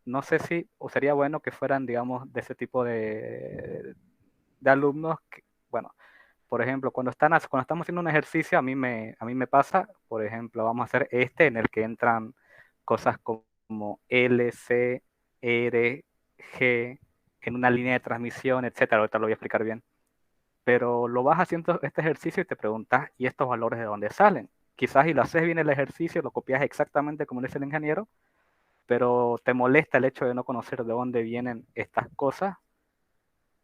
no sé si o sería bueno que fueran, digamos, de ese tipo de alumnos que, bueno, por ejemplo, cuando estamos haciendo un ejercicio, a mí me pasa, por ejemplo, vamos a hacer este en el que entran cosas como L, C, R, G, en una línea de transmisión, etcétera. Ahorita lo voy a explicar bien. Pero lo vas haciendo este ejercicio y te preguntas, ¿y estos valores de dónde salen? Quizás y lo haces bien el ejercicio, lo copias exactamente como lo dice el ingeniero, pero te molesta el hecho de no conocer de dónde vienen estas cosas,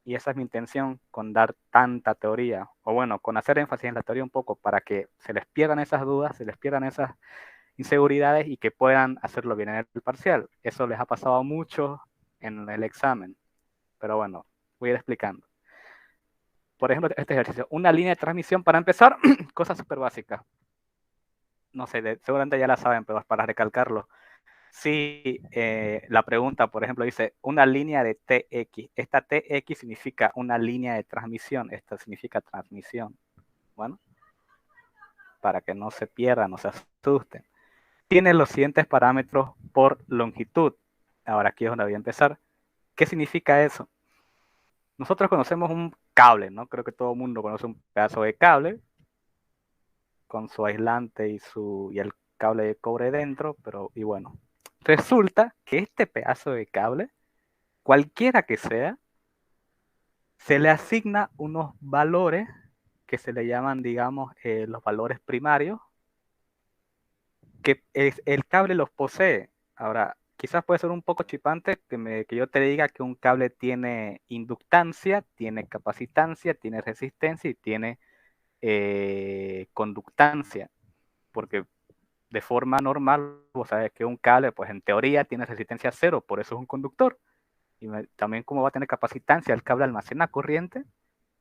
y esa es mi intención con dar tanta teoría, o bueno, con hacer énfasis en la teoría un poco para que se les pierdan esas dudas, se les pierdan esas inseguridades y que puedan hacerlo bien en el parcial. Eso les ha pasado a muchos en el examen, pero bueno, voy a ir explicando. Por ejemplo, este ejercicio, una línea de transmisión para empezar, cosas súper básicas. No sé, seguramente ya la saben, pero para recalcarlo. Si la pregunta, por ejemplo, dice una línea de TX, esta TX significa una línea de transmisión, esta significa transmisión. Bueno, para que no se pierdan, no se asusten. Tiene los siguientes parámetros por longitud. Ahora aquí es donde voy a empezar. ¿Qué significa eso? Nosotros conocemos un cable, ¿no? Creo que todo el mundo conoce un pedazo de cable con su aislante y el cable de cobre dentro, pero y bueno, resulta que este pedazo de cable, cualquiera que sea, se le asigna unos valores que se le llaman, digamos, los valores primarios, que el cable los posee. Ahora, quizás puede ser un poco chipante que yo te diga que un cable tiene inductancia, tiene capacitancia, tiene resistencia y tiene conductancia, porque de forma normal, vos sabes que un cable, pues en teoría tiene resistencia cero, por eso es un conductor. Y también como va a tener capacitancia, el cable almacena corriente.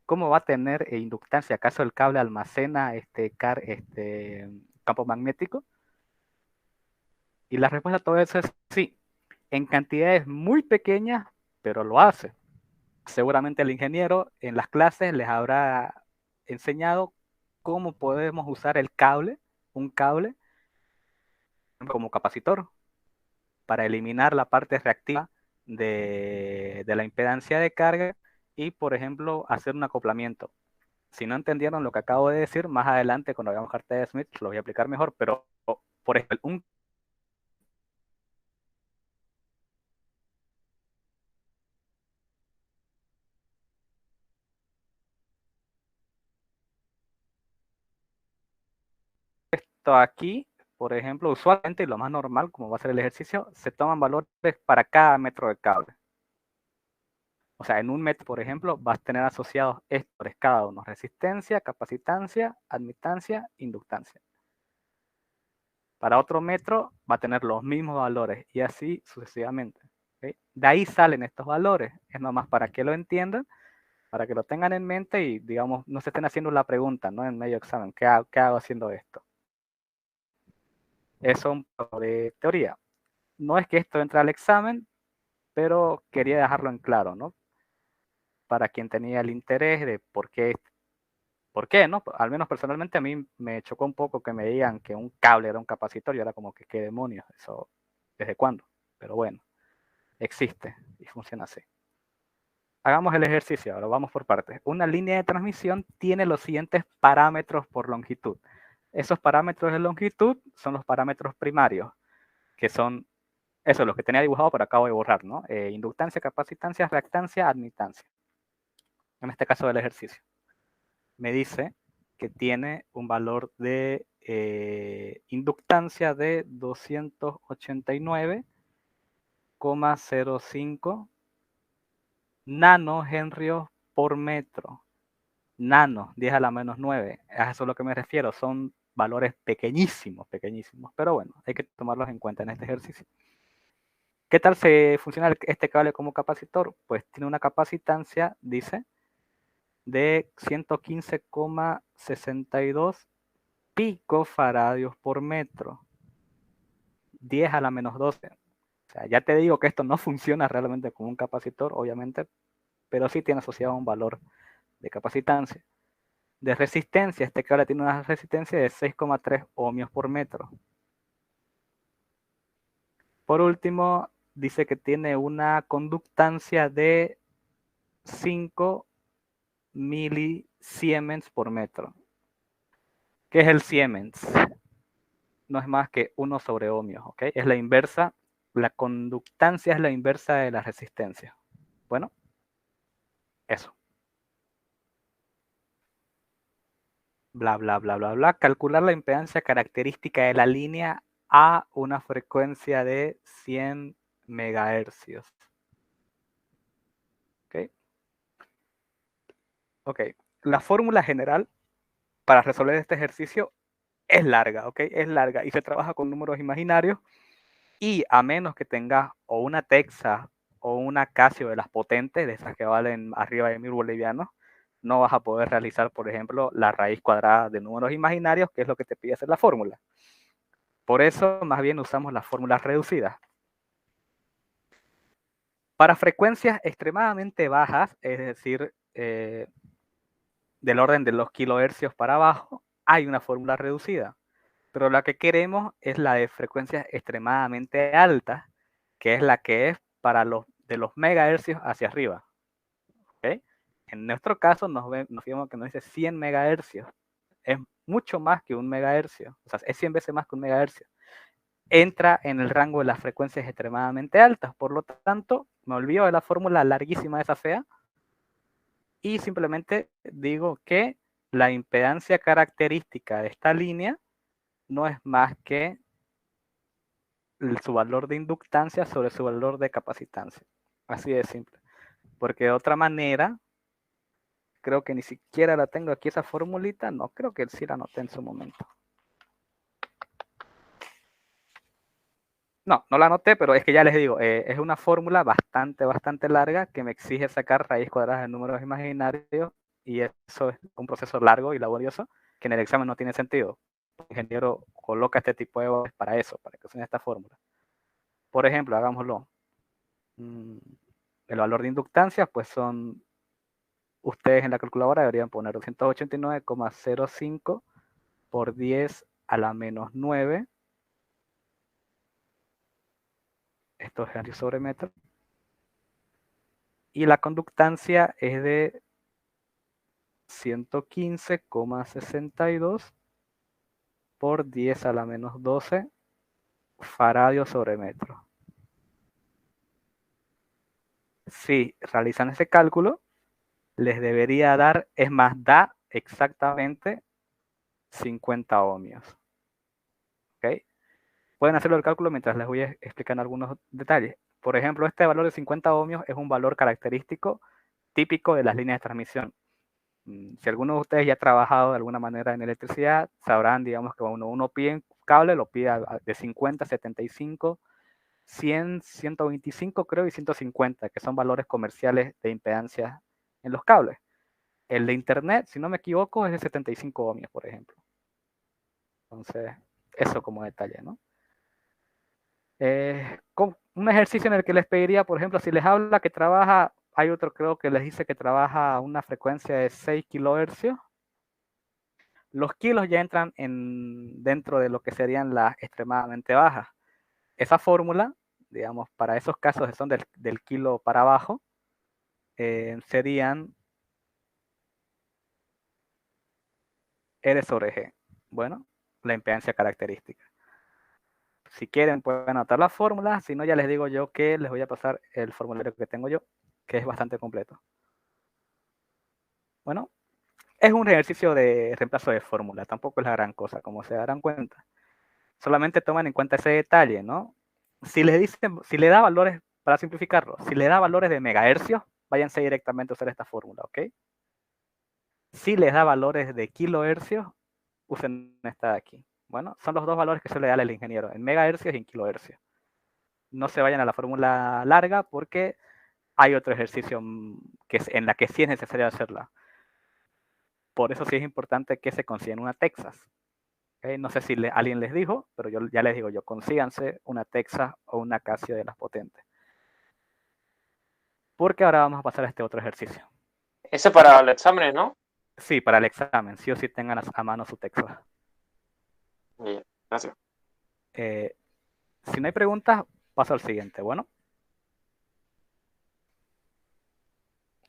¿Cómo va a tener inductancia? ¿Acaso el cable almacena este campo magnético? Y la respuesta a todo eso es sí, en cantidades muy pequeñas, pero lo hace. Seguramente el ingeniero en las clases les habrá enseñado cómo podemos usar un cable como capacitor para eliminar la parte reactiva de la impedancia de carga y, por ejemplo, hacer un acoplamiento. Si no entendieron lo que acabo de decir, más adelante cuando hagamos carta de Smith lo voy a explicar mejor, pero por ejemplo, esto aquí, por ejemplo, usualmente lo más normal, como va a ser el ejercicio, se toman valores para cada metro de cable. O sea, en un metro, por ejemplo, vas a tener asociados estos cada uno: resistencia, capacitancia, admitancia, inductancia. Para otro metro va a tener los mismos valores y así sucesivamente. ¿Okay? De ahí salen estos valores. Es nomás para que lo entiendan, para que lo tengan en mente y, digamos, no se estén haciendo la pregunta, ¿no? En medio examen, ¿qué hago haciendo esto? Eso es un poco de teoría. No es que esto entre al examen, pero quería dejarlo en claro, ¿no? Para quien tenía el interés de por qué, ¿no? Al menos personalmente a mí me chocó un poco que me digan que un cable era un capacitor y era como que qué demonios, eso, ¿desde cuándo? Pero bueno, existe y funciona así. Hagamos el ejercicio, ahora vamos por partes. Una línea de transmisión tiene los siguientes parámetros por longitud. Esos parámetros de longitud son los parámetros primarios, que son, eso, los que tenía dibujado, pero acabo de borrar, ¿no? Inductancia, capacitancia, reactancia, admitancia. En este caso del ejercicio. Me dice que tiene un valor de inductancia de 289,05 nanohenrios por metro. Nano, 10 a la menos 9. A eso es a lo que me refiero. Son valores pequeñísimos, pequeñísimos. Pero bueno, hay que tomarlos en cuenta en este ejercicio. ¿Qué tal se funciona este cable como capacitor? Pues tiene una capacitancia, dice, de 115,62 picofaradios por metro. 10 a la menos 12. O sea, ya te digo que esto no funciona realmente como un capacitor, obviamente, pero sí tiene asociado un valor de capacitancia. De resistencia, este cable tiene una resistencia de 6,3 ohmios por metro. Por último, dice que tiene una conductancia de 5 milisiemens por metro. ¿Qué es el Siemens? No es más que 1 sobre ohmios, ¿ok? Es la inversa, la conductancia es la inversa de la resistencia. Bueno, eso. Bla, bla, bla, bla, bla. Calcular la impedancia característica de la línea a una frecuencia de 100 megahercios. ¿Ok? Ok. La fórmula general para resolver este ejercicio es larga, ¿ok? Es larga y se trabaja con números imaginarios y a menos que tengas o una Texas o una Casio de las potentes, de esas que valen arriba de 1000 bolivianos, no vas a poder realizar, por ejemplo, la raíz cuadrada de números imaginarios, que es lo que te pide hacer la fórmula. Por eso, más bien usamos las fórmulas reducidas. Para frecuencias extremadamente bajas, es decir, del orden de los kilohercios para abajo, hay una fórmula reducida. Pero la que queremos es la de frecuencias extremadamente altas, que es la que es para los de los megahercios hacia arriba. ¿Okay? En nuestro caso nos fijamos que nos dice 100 megahercios. Es mucho más que un megahercio. O sea, es 100 veces más que un megahercio. Entra en el rango de las frecuencias extremadamente altas. Por lo tanto, me olvido de la fórmula larguísima esa fea y simplemente digo que la impedancia característica de esta línea no es más que su valor de inductancia sobre su valor de capacitancia. Así de simple. Porque de otra manera, creo que ni siquiera la tengo aquí esa formulita. No, creo que sí la anoté en su momento. No, no la anoté, pero es que ya les digo, es una fórmula bastante larga que me exige sacar raíz cuadrada de números imaginarios y eso es un proceso largo y laborioso que en el examen no tiene sentido. El ingeniero coloca este tipo de valores para eso, para que usen esta fórmula. Por ejemplo, hagámoslo. El valor de inductancia, pues son, ustedes en la calculadora deberían poner 289,05 por 10 a la menos 9. Esto es radio sobre metro. Y la conductancia es de 115,62 por 10 a la menos 12 faradios sobre metro. Si realizan ese cálculo, les debería dar, es más, da exactamente 50 ohmios. ¿Ok? Pueden hacerlo el cálculo mientras les voy explicando algunos detalles. Por ejemplo, este valor de 50 ohmios es un valor característico típico de las líneas de transmisión. Si alguno de ustedes ya ha trabajado de alguna manera en electricidad, sabrán, digamos, que uno pide un cable, lo pide de 50, 75, 100, 125 creo y 150, que son valores comerciales de impedancia en los cables. El de internet, si no me equivoco, es de 75 ohmios, por ejemplo. Entonces, eso como detalle, ¿no? Un ejercicio en el que les pediría, por ejemplo, si les habla que trabaja, hay otro creo que les dice que trabaja a una frecuencia de 6 kilohercios. Los kilos ya entran dentro de lo que serían las extremadamente bajas. Esa fórmula, digamos, para esos casos que son del kilo para abajo, serían R sobre G. Bueno, la impedancia característica. Si quieren pueden anotar la fórmula, si no ya les digo yo que les voy a pasar el formulario que tengo yo, que es bastante completo. Bueno, es un ejercicio de reemplazo de fórmula, tampoco es la gran cosa, como se darán cuenta. Solamente toman en cuenta ese detalle, ¿no? Si le dicen, si le da valores, para simplificarlo, si le da valores de megahercios, váyanse directamente a usar esta fórmula, ¿ok? Si les da valores de kilohercios, usen esta de aquí. Bueno, son los dos valores que suele darle el ingeniero, en megahercios y en kilohercios. No se vayan a la fórmula larga porque hay otro ejercicio en la que sí es necesario hacerla. Por eso sí es importante que se consigan una Texas. ¿Okay? No sé si alguien les dijo, pero yo ya les digo yo, consíganse una Texas o una Casio de las potentes. Porque ahora vamos a pasar a este otro ejercicio. Ese para los exámenes, ¿no? Sí, para el examen, sí o sí tengan a mano su Texas. Bien, gracias. Si no hay preguntas, paso al siguiente. Bueno,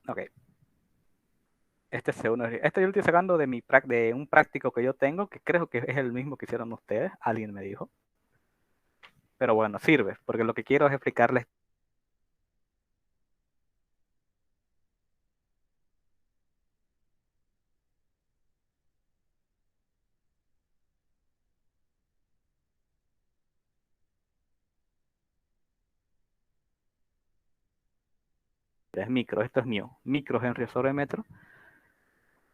Ok. Este yo lo estoy sacando de un práctico que yo tengo, que creo que es el mismo que hicieron ustedes, alguien me dijo. Pero bueno, sirve, porque lo que quiero es explicarles es micro, esto es mío, microhenry sobre metro.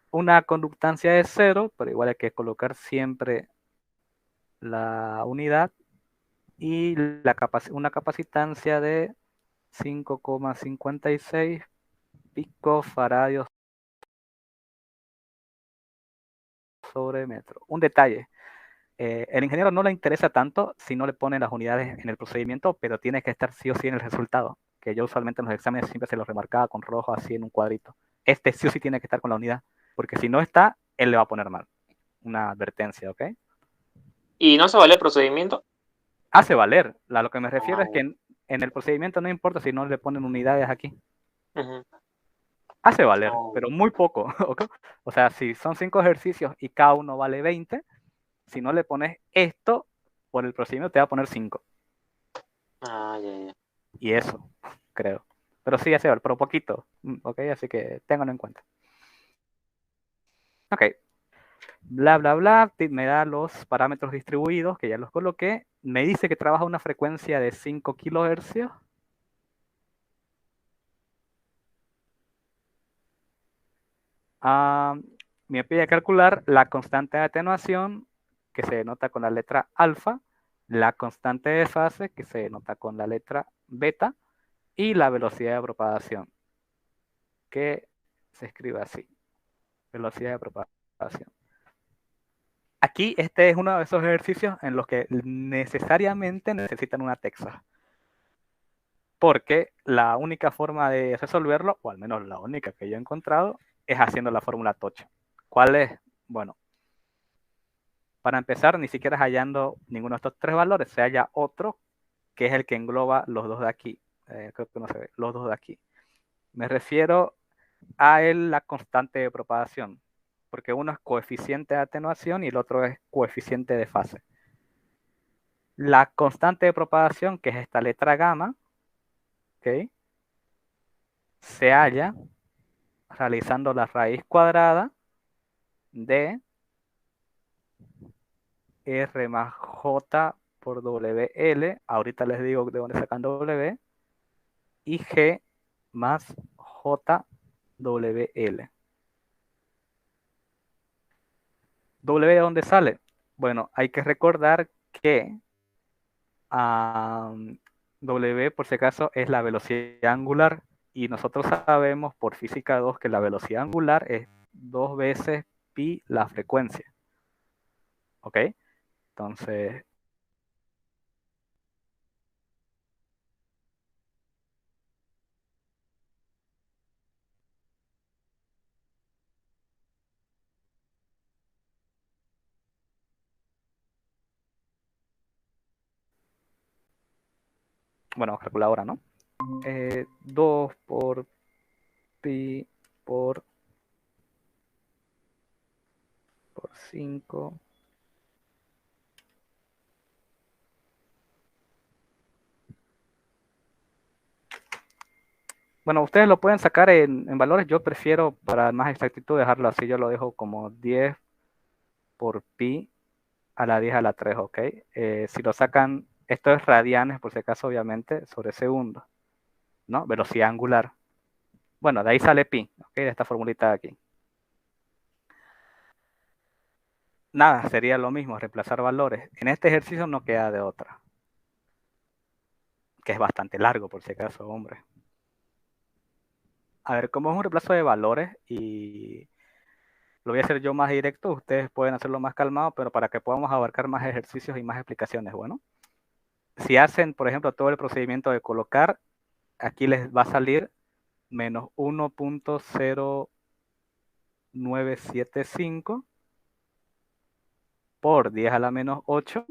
Una conductancia de 0, pero igual hay que colocar siempre la unidad y una capacitancia de 5,56 picofaradios sobre metro. Un detalle, el ingeniero no le interesa tanto si no le pone las unidades en el procedimiento, pero tiene que estar sí o sí en el resultado, que yo usualmente en los exámenes siempre se los remarcaba con rojo así en un cuadrito. Este sí o sí tiene que estar con la unidad, porque si no está, él le va a poner mal. Una advertencia, ¿ok? ¿Y no se vale el procedimiento? Hace valer. A lo que me refiero Ah, es que en el procedimiento no importa si no le ponen unidades aquí. ujú. Hace valer, Oh, pero muy poco. ¿Ok? O sea, si son 5 ejercicios y cada uno vale 20, si no le pones esto, por el procedimiento te va a poner 5. ah, ya, ya. Y eso, creo. Pero sí hace valer, pero poquito. ¿Ok? Así que ténganlo en cuenta. Ok. Bla, bla, bla. Me da los parámetros distribuidos, que ya los coloqué. Me dice que trabaja a una frecuencia de 5 kilohercios. Me pide calcular la constante de atenuación, que se denota con la letra alfa, la constante de fase, que se denota con la letra beta, y la velocidad de propagación, que se escribe así, velocidad de propagación. Aquí este es uno de esos ejercicios en los que necesariamente necesitan una Texas, porque la única forma de resolverlo, o al menos la única que yo he encontrado, es haciendo la fórmula Tocha. ¿Cuál es? Bueno, para empezar, ni siquiera hallando ninguno de estos tres valores, se halla otro que es el que engloba los dos de aquí. Creo que no se ve, los dos de aquí. Me refiero a la constante de propagación, porque uno es coeficiente de atenuación y el otro es coeficiente de fase. La constante de propagación, que es esta letra gamma, ¿okay? Se halla realizando la raíz cuadrada de R más J por WL. Ahorita les digo de dónde sacan W. Y G más JWL. ¿W de dónde sale? Bueno, hay que recordar que W, por si acaso, es la velocidad angular. Y nosotros sabemos por física 2 que la velocidad angular es 2 veces pi la frecuencia. ¿Ok? Entonces, bueno, calculadora, ¿no? 2 por pi por 5. Bueno, ustedes lo pueden sacar en valores. Yo prefiero, para más exactitud, dejarlo así. Yo lo dejo como 10 por pi a la 10 a la 3, ¿ok? Si lo sacan, esto es radianes, por si acaso, obviamente, sobre segundo, ¿no? Velocidad angular. Bueno, de ahí sale pi, ¿ok? De esta formulita de aquí. Nada, sería lo mismo, reemplazar valores. En este ejercicio no queda de otra, que es bastante largo, por si acaso, hombre. A ver, como es un reemplazo de valores y lo voy a hacer yo más directo, ustedes pueden hacerlo más calmado, pero para que podamos abarcar más ejercicios y más explicaciones, bueno. Si hacen, por ejemplo, todo el procedimiento de colocar, aquí les va a salir menos 1,0975 por 10 a la menos 8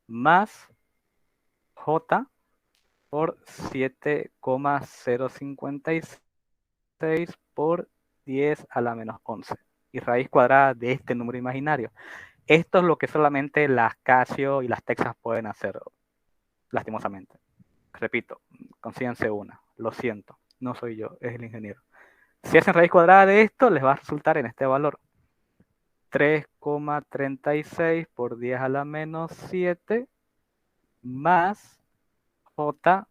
más J por 7,056 6 por 10 a la menos 11. Y raíz cuadrada de este número imaginario. Esto es lo que solamente las Casio y las Texas pueden hacer, lastimosamente. Repito, consíganse una. Lo siento, no soy yo, es el ingeniero. Si hacen raíz cuadrada de esto, les va a resultar en este valor. 3,36 por 10 a la menos 7 más J,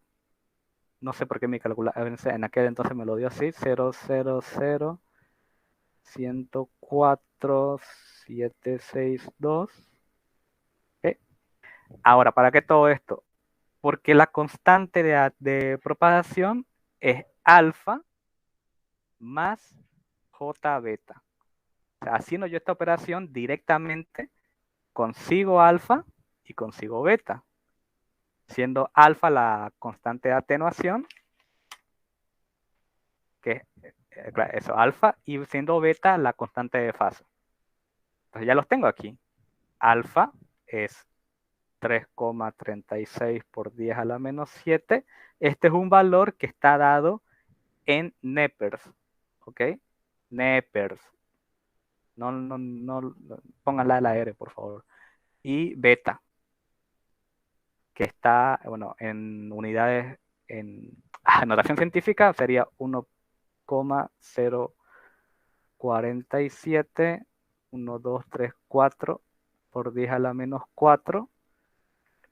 no sé por qué mi calculadora en aquel entonces me lo dio así, 0,00104,762. ¿Okay? Ahora, ¿para qué todo esto? Porque la constante de propagación es alfa más J beta. O sea, haciendo yo esta operación directamente, consigo alfa y consigo beta, siendo alfa la constante de atenuación, que es eso, alfa, y siendo beta la constante de fase. Entonces ya los tengo aquí. Alfa es 3,36 por 10 a la menos 7. Este es un valor que está dado en Nepers, ¿ok? Nepers. No, pónganla la R, por favor. Y beta, que está, bueno, en unidades, en notación científica sería 1,047, 1, 2, 3, 4 por 10 a la menos 4.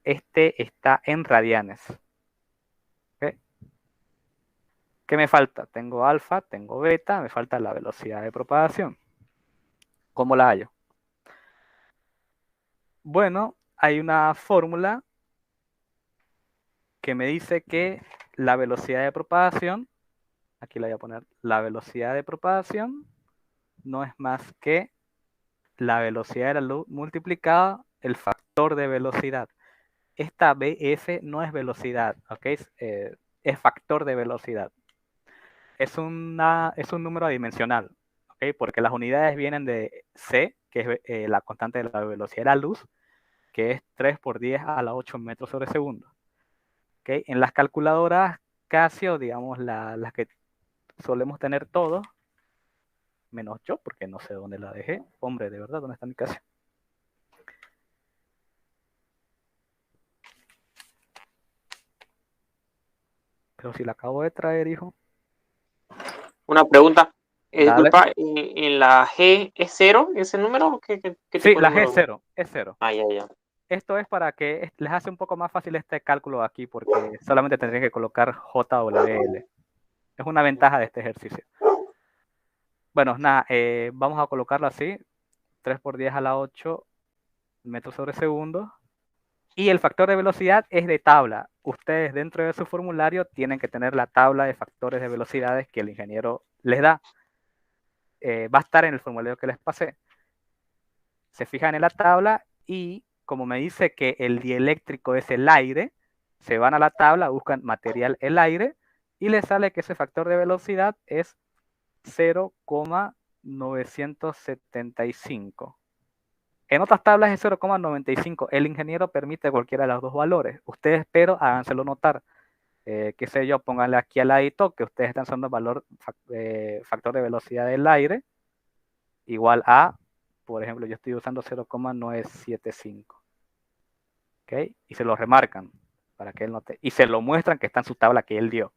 Este está en radianes. ¿Okay? ¿Qué me falta? Tengo alfa, tengo beta, me falta la velocidad de propagación. ¿Cómo la hallo? Bueno, hay una fórmula que me dice que la velocidad de propagación, aquí la voy a poner, la velocidad de propagación no es más que la velocidad de la luz multiplicada el factor de velocidad. Esta BF no es velocidad, ¿ok? Es factor de velocidad. Es un número adimensional, ¿ok? Porque las unidades vienen de C, que es la constante de la velocidad de la luz, que es 3 por 10 a la 8 metros sobre segundo. ¿Okay? En las calculadoras Casio, digamos las que solemos tener todos, menos yo, porque no sé dónde la dejé. Hombre, de verdad, ¿dónde está mi Casio? Pero si la acabo de traer, hijo. Una pregunta. Dale. Disculpa, ¿en la G es cero ese número? ¿Qué Sí, tipo de la G número es es? cero, es cero. Ah, ya, ya. Esto es para que les hace un poco más fácil este cálculo aquí, porque solamente tendría que colocar JWL. Es una ventaja de este ejercicio. Bueno, nada, vamos a colocarlo así, 3 por 10 a la 8 metros sobre segundo. Y el factor de velocidad es de tabla. Ustedes dentro de su formulario tienen que tener la tabla de factores de velocidades que el ingeniero les da. Va a estar en el formulario que les pasé. Se fijan en la tabla y como me dice que el dieléctrico es el aire, se van a la tabla, buscan material el aire y les sale que ese factor de velocidad es 0,975. En otras tablas es 0,95. El ingeniero permite cualquiera de los dos valores. Ustedes, pero háganselo notar. Qué sé yo, pónganle aquí al ladito que ustedes están usando el valor factor de velocidad del aire igual a, por ejemplo, yo estoy usando 0,975. ¿Ok? Y se lo remarcan para que él note. Y se lo muestran que está en su tabla que él dio.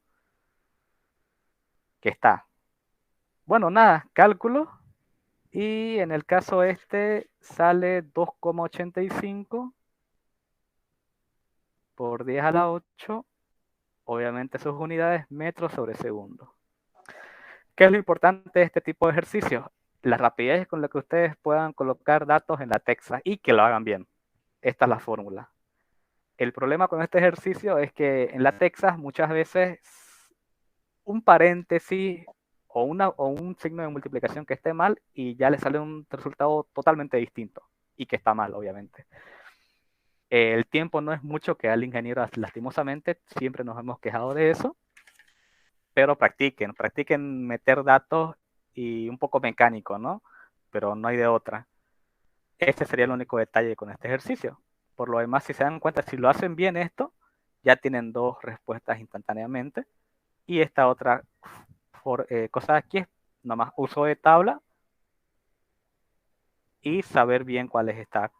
Que está. Bueno, nada, cálculo. Y en el caso este sale 2,85 por 10 a la 8. Obviamente sus unidades metros sobre segundo. ¿Qué es lo importante de este tipo de ejercicios? La rapidez con la que ustedes puedan colocar datos en la Texas y que lo hagan bien. Esta es la fórmula. El problema con este ejercicio es que en la Texas muchas veces un paréntesis o un signo de multiplicación que esté mal y ya le sale un resultado totalmente distinto y que está mal, obviamente. El tiempo no es mucho que al ingeniero, lastimosamente, siempre nos hemos quejado de eso, pero practiquen meter datos y un poco mecánico, ¿no? Pero no hay de otra. Este sería el único detalle con este ejercicio. Por lo demás, si se dan cuenta, si lo hacen bien esto, ya tienen dos respuestas instantáneamente y esta otra cosas aquí es nomás uso de tabla y saber bien cuál es esta.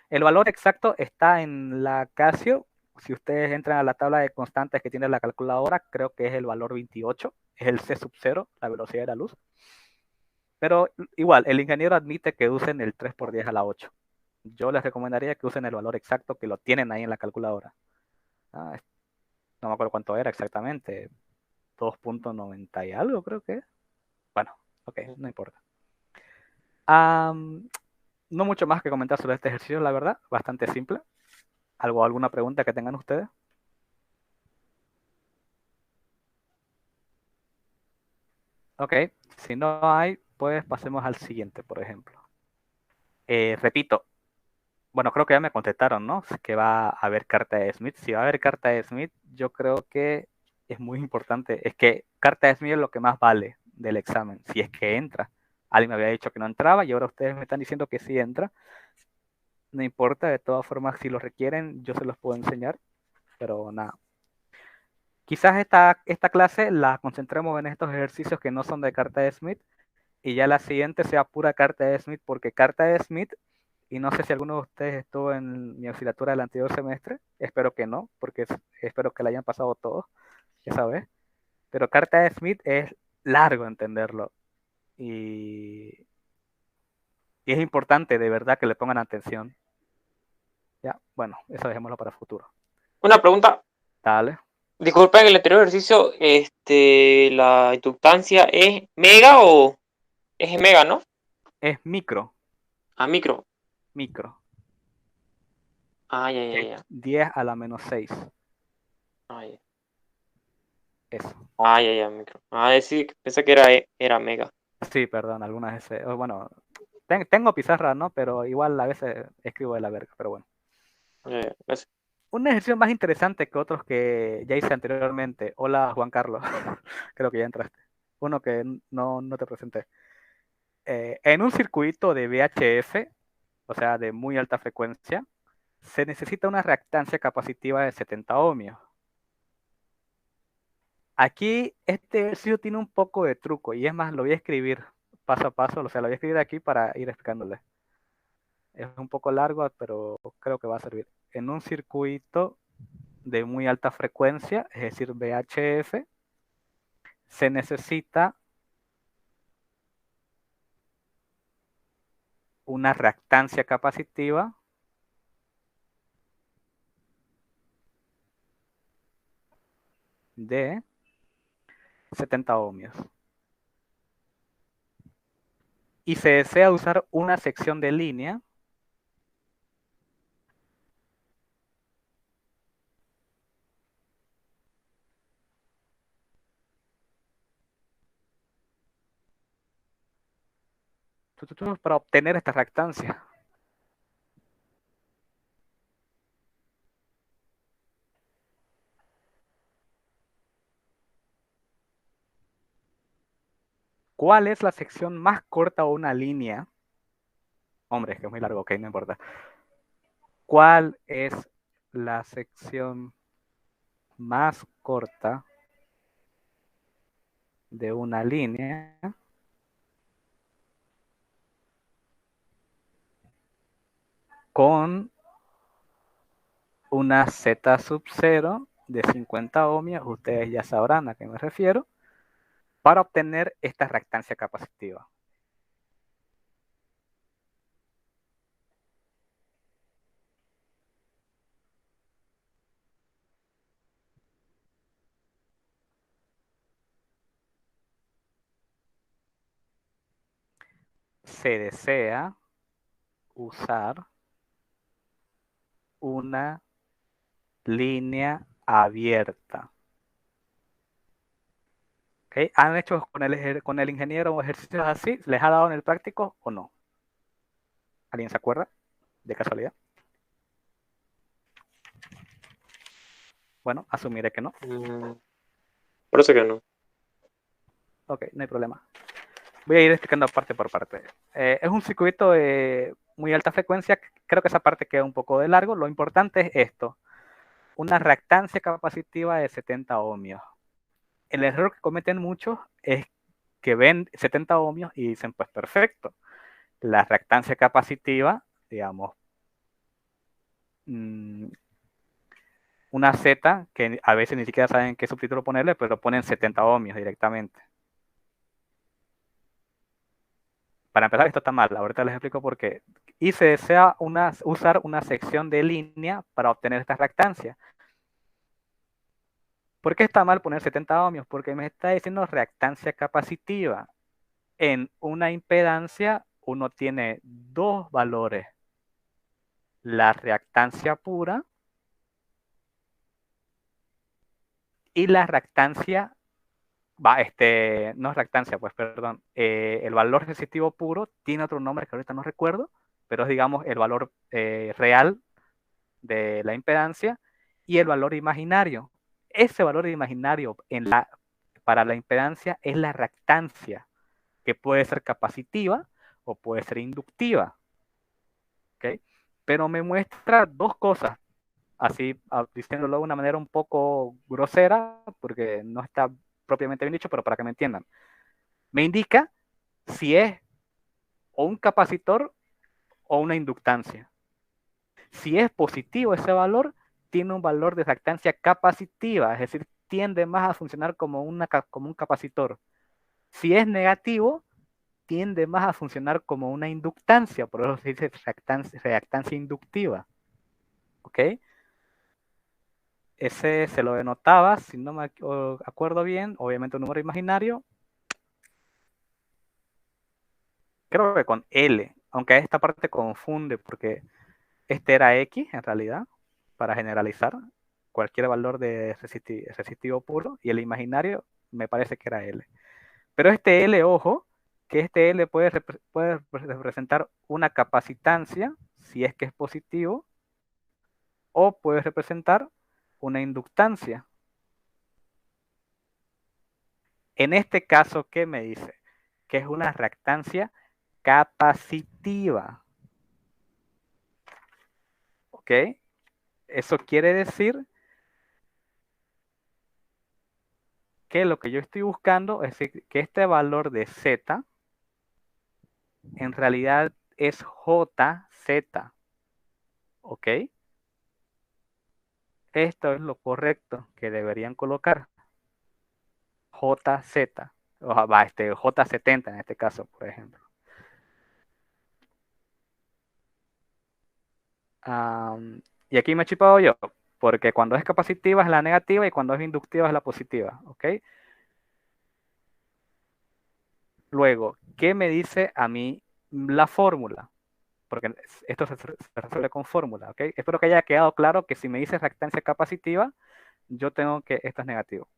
El valor exacto está en la Casio. Si ustedes entran a la tabla de constantes que tiene la calculadora, creo que es el valor 28, es el C sub 0, la velocidad de la luz. Pero igual, el ingeniero admite que usen el 3 por 10 a la 8. Yo les recomendaría que usen el valor exacto que lo tienen ahí en la calculadora. Ah, no me acuerdo cuánto era exactamente, 2.90 y algo creo que. Bueno, ok, no importa. No mucho más que comentar sobre este ejercicio, la verdad, bastante simple. ¿Alguna pregunta que tengan ustedes? Ok, si no hay, pues pasemos al siguiente, por ejemplo. Repito, bueno, creo que ya me contestaron, ¿no? Que va a haber carta de Smith. Si va a haber carta de Smith, yo creo que es muy importante. Es que carta de Smith es lo que más vale del examen, si es que entra. Alguien me había dicho que no entraba y ahora ustedes me están diciendo que sí entra. No importa, de todas formas, si lo requieren, yo se los puedo enseñar, pero nada. Quizás esta clase la concentremos en estos ejercicios que no son de carta de Smith y ya la siguiente sea pura carta de Smith, porque carta de Smith, y no sé si alguno de ustedes estuvo en mi asignatura del anterior semestre, espero que no, porque espero que la hayan pasado todos esa vez, pero carta de Smith es largo entenderlo y es importante de verdad que le pongan atención. Ya, bueno, eso dejémoslo para futuro. Una pregunta. Dale, Disculpa, en el anterior ejercicio, la inductancia es mega o es en mega, ¿no? es micro, A micro. micro, Ah, ya, ya, es ya. 10 a la menos 6, Ah, ya. eso. Ah, ya, ya, micro. Ah, sí, pensé que era mega. Sí, perdón, algunas veces, bueno, tengo pizarra, ¿no? Pero igual a veces escribo de la verga, pero bueno. Gracias. Un ejercicio más interesante que otros que ya hice anteriormente. Hola, Juan Carlos. Creo que ya entraste. Uno que no te presenté. En un circuito de VHF, o sea, de muy alta frecuencia, se necesita una reactancia capacitiva de 70 ohmios. Aquí este ejercicio tiene un poco de truco y es más, lo voy a escribir paso a paso, o sea, lo voy a escribir aquí para ir explicándole. Es un poco largo, pero creo que va a servir. En un circuito de muy alta frecuencia, es decir, VHF, se necesita una reactancia capacitiva de 70 ohmios. Y se desea usar una sección de línea para obtener esta reactancia. ¿Cuál es la sección más corta o una línea? Hombre, es que es muy largo, ok, no importa. ¿Cuál es la sección más corta de una línea con una Z sub 0 de 50 ohmios? Ustedes ya sabrán a qué me refiero, para obtener esta reactancia capacitiva. Se desea usar una línea abierta. ¿Okay? ¿Han hecho con el ingeniero ejercicios así? ¿Les ha dado en el práctico o no? ¿Alguien se acuerda? De casualidad. Bueno, asumiré que no. Por eso que no. Ok, no hay problema. Voy a ir explicando parte por parte. Es un circuito de muy alta frecuencia. Creo que esa parte queda un poco de largo. Lo importante es esto. Una reactancia capacitiva de 70 ohmios. El error que cometen muchos es que ven 70 ohmios y dicen, pues perfecto, la reactancia capacitiva, digamos, una Z, que a veces ni siquiera saben qué subtítulo ponerle, pero ponen 70 ohmios directamente. Para empezar, esto está mal, ahorita les explico por qué. Y se desea usar una sección de línea para obtener esta reactancia. ¿Por qué está mal poner 70 ohmios? Porque me está diciendo reactancia capacitiva. En una impedancia uno tiene dos valores, la reactancia pura y la reactancia, no es reactancia, pues perdón, el valor resistivo puro tiene otro nombre que ahorita no recuerdo, pero es digamos el valor real de la impedancia y el valor imaginario. Ese valor imaginario para la impedancia es la reactancia, que puede ser capacitiva o puede ser inductiva. ¿Okay? Pero me muestra dos cosas, así diciéndolo de una manera un poco grosera, porque no está propiamente bien dicho, pero para que me entiendan. Me indica si es o un capacitor o una inductancia. Si es positivo ese valor, tiene un valor de reactancia capacitiva, es decir, tiende más a funcionar como un capacitor. Si es negativo, tiende más a funcionar como una inductancia, por eso se dice reactancia inductiva. ¿Ok? Ese se lo denotaba, si no me acuerdo bien, obviamente un número imaginario, creo que con L, aunque esta parte confunde porque este era X en realidad, para generalizar cualquier valor de resistivo puro, y el imaginario me parece que era L. Pero este L, ojo, que este L puede representar una capacitancia, si es que es positivo, o puede representar una inductancia. En este caso, ¿qué me dice? Que es una reactancia capacitiva. ¿Ok? Eso quiere decir que lo que yo estoy buscando es que este valor de Z en realidad es JZ. ¿Ok? Esto es lo correcto que deberían colocar. JZ. J70 en este caso, por ejemplo. Y aquí me he chipado yo, porque cuando es capacitiva es la negativa y cuando es inductiva es la positiva. ¿Ok? Luego, ¿qué me dice a mí la fórmula? Porque esto se resuelve con fórmula, ¿ok? Espero que haya quedado claro que si me dice reactancia capacitiva, yo tengo que esto es negativo.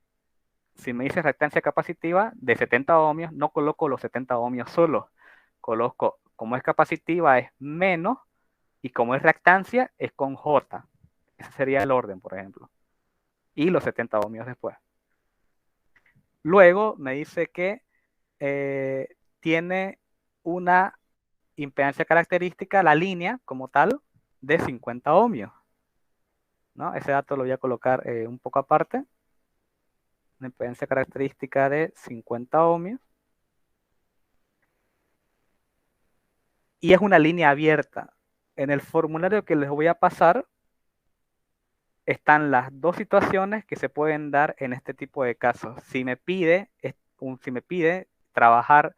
Si me dice reactancia capacitiva de 70 ohmios, no coloco los 70 ohmios solos. Coloco, como es capacitiva, es menos, y como es reactancia, es con J. Ese sería el orden, por ejemplo. Y los 70 ohmios después. Luego me dice que tiene una impedancia característica, la línea como tal, de 50 ohmios. ¿No? Ese dato lo voy a colocar un poco aparte. Una impedancia característica de 50 ohmios. Y es una línea abierta. En el formulario que les voy a pasar están las dos situaciones que se pueden dar en este tipo de casos. Si me pide trabajar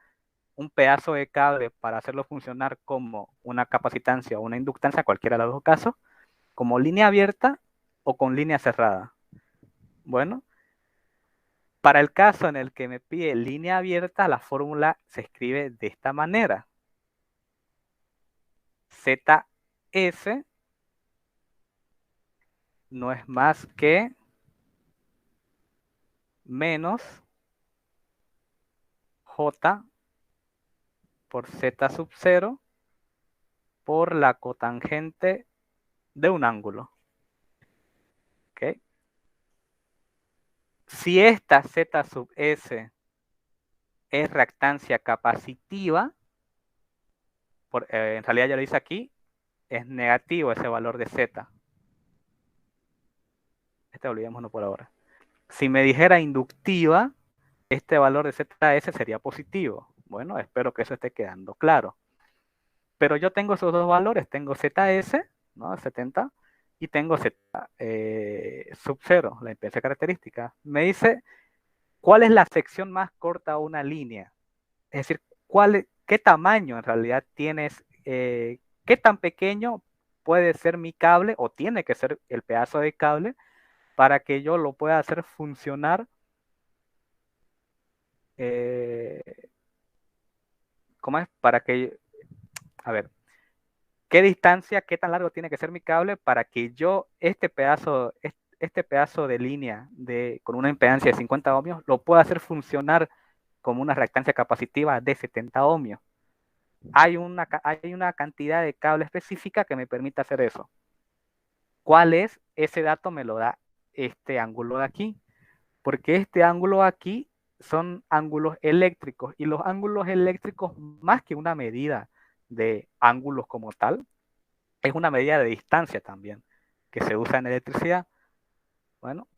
un pedazo de cable para hacerlo funcionar como una capacitancia o una inductancia, cualquiera de los dos casos, como línea abierta o con línea cerrada. Bueno, para el caso en el que me pide línea abierta, la fórmula se escribe de esta manera. ZS no es más que menos J por Z sub 0 por la cotangente de un ángulo. ¿Okay? Si esta Z sub S es reactancia capacitiva, en realidad ya lo dice aquí, es negativo ese valor de Z. Olvidémonos por ahora. Si me dijera inductiva, este valor de ZS sería positivo. Bueno, espero que eso esté quedando claro. Pero yo tengo esos dos valores, tengo ZS, ¿no? 70, y tengo Z sub 0, la impedancia característica. Me dice, ¿cuál es la sección más corta a una línea? Es decir, ¿qué tamaño en realidad tienes? ¿Qué tan pequeño puede ser mi cable o tiene que ser el pedazo de cable para que yo lo pueda hacer funcionar? ¿Cómo es? Para que, a ver, ¿qué distancia, qué tan largo tiene que ser mi cable para que yo este pedazo de línea con una impedancia de 50 ohmios lo pueda hacer funcionar como una reactancia capacitiva de 70 ohmios? Hay una cantidad de cable específica que me permite hacer eso. ¿Cuál es? Ese dato me lo da este ángulo de aquí, porque este ángulo de aquí son ángulos eléctricos, y los ángulos eléctricos, más que una medida de ángulos como tal, es una medida de distancia también, que se usa en electricidad. Bueno,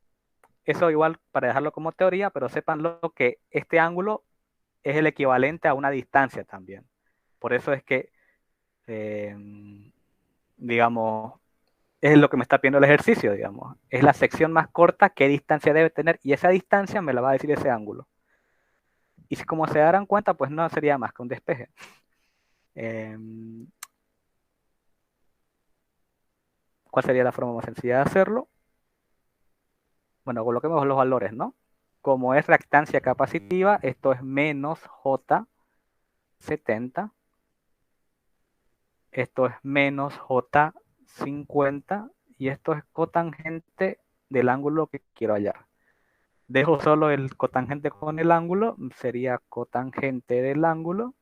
eso igual para dejarlo como teoría, pero sépanlo que este ángulo es el equivalente a una distancia también. Por eso es que, digamos, es lo que me está pidiendo el ejercicio, digamos. Es la sección más corta, qué distancia debe tener, y esa distancia me la va a decir ese ángulo. Y si como se darán cuenta, pues no sería más que un despeje. ¿Cuál sería la forma más sencilla de hacerlo? Bueno, coloquemos los valores, ¿no? Como es reactancia capacitiva, esto es menos J70, esto es menos J50, y esto es cotangente del ángulo que quiero hallar. Dejo solo el cotangente con el ángulo, sería cotangente del ángulo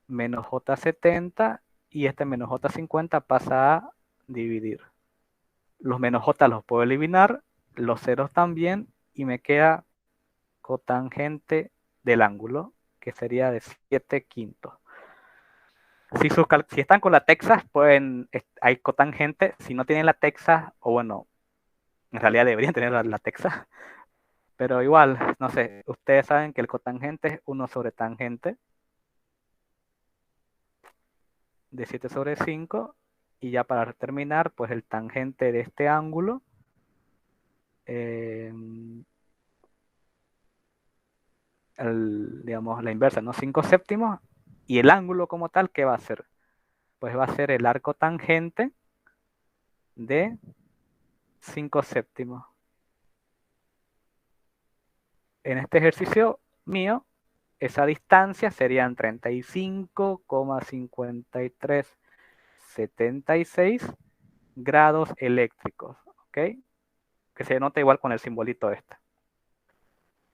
menos J70, y este menos J50 pasa a dividir. Los menos J los puedo eliminar, los ceros también, y me queda cotangente del ángulo, que sería de 7/5. Si están con la Texas, hay cotangente. Si no tienen la Texas, o bueno, en realidad deberían tener la Texas, pero igual, no sé, ustedes saben que el cotangente es 1 sobre tangente de 7/5, y ya para terminar, pues el tangente de este ángulo, digamos la inversa, ¿no? 5/7, y el ángulo como tal, ¿qué va a ser? Pues va a ser el arco tangente de 5/7. En este ejercicio mío, esa distancia serían 35,5376 grados eléctricos, ¿ok? Que se nota igual con el simbolito este.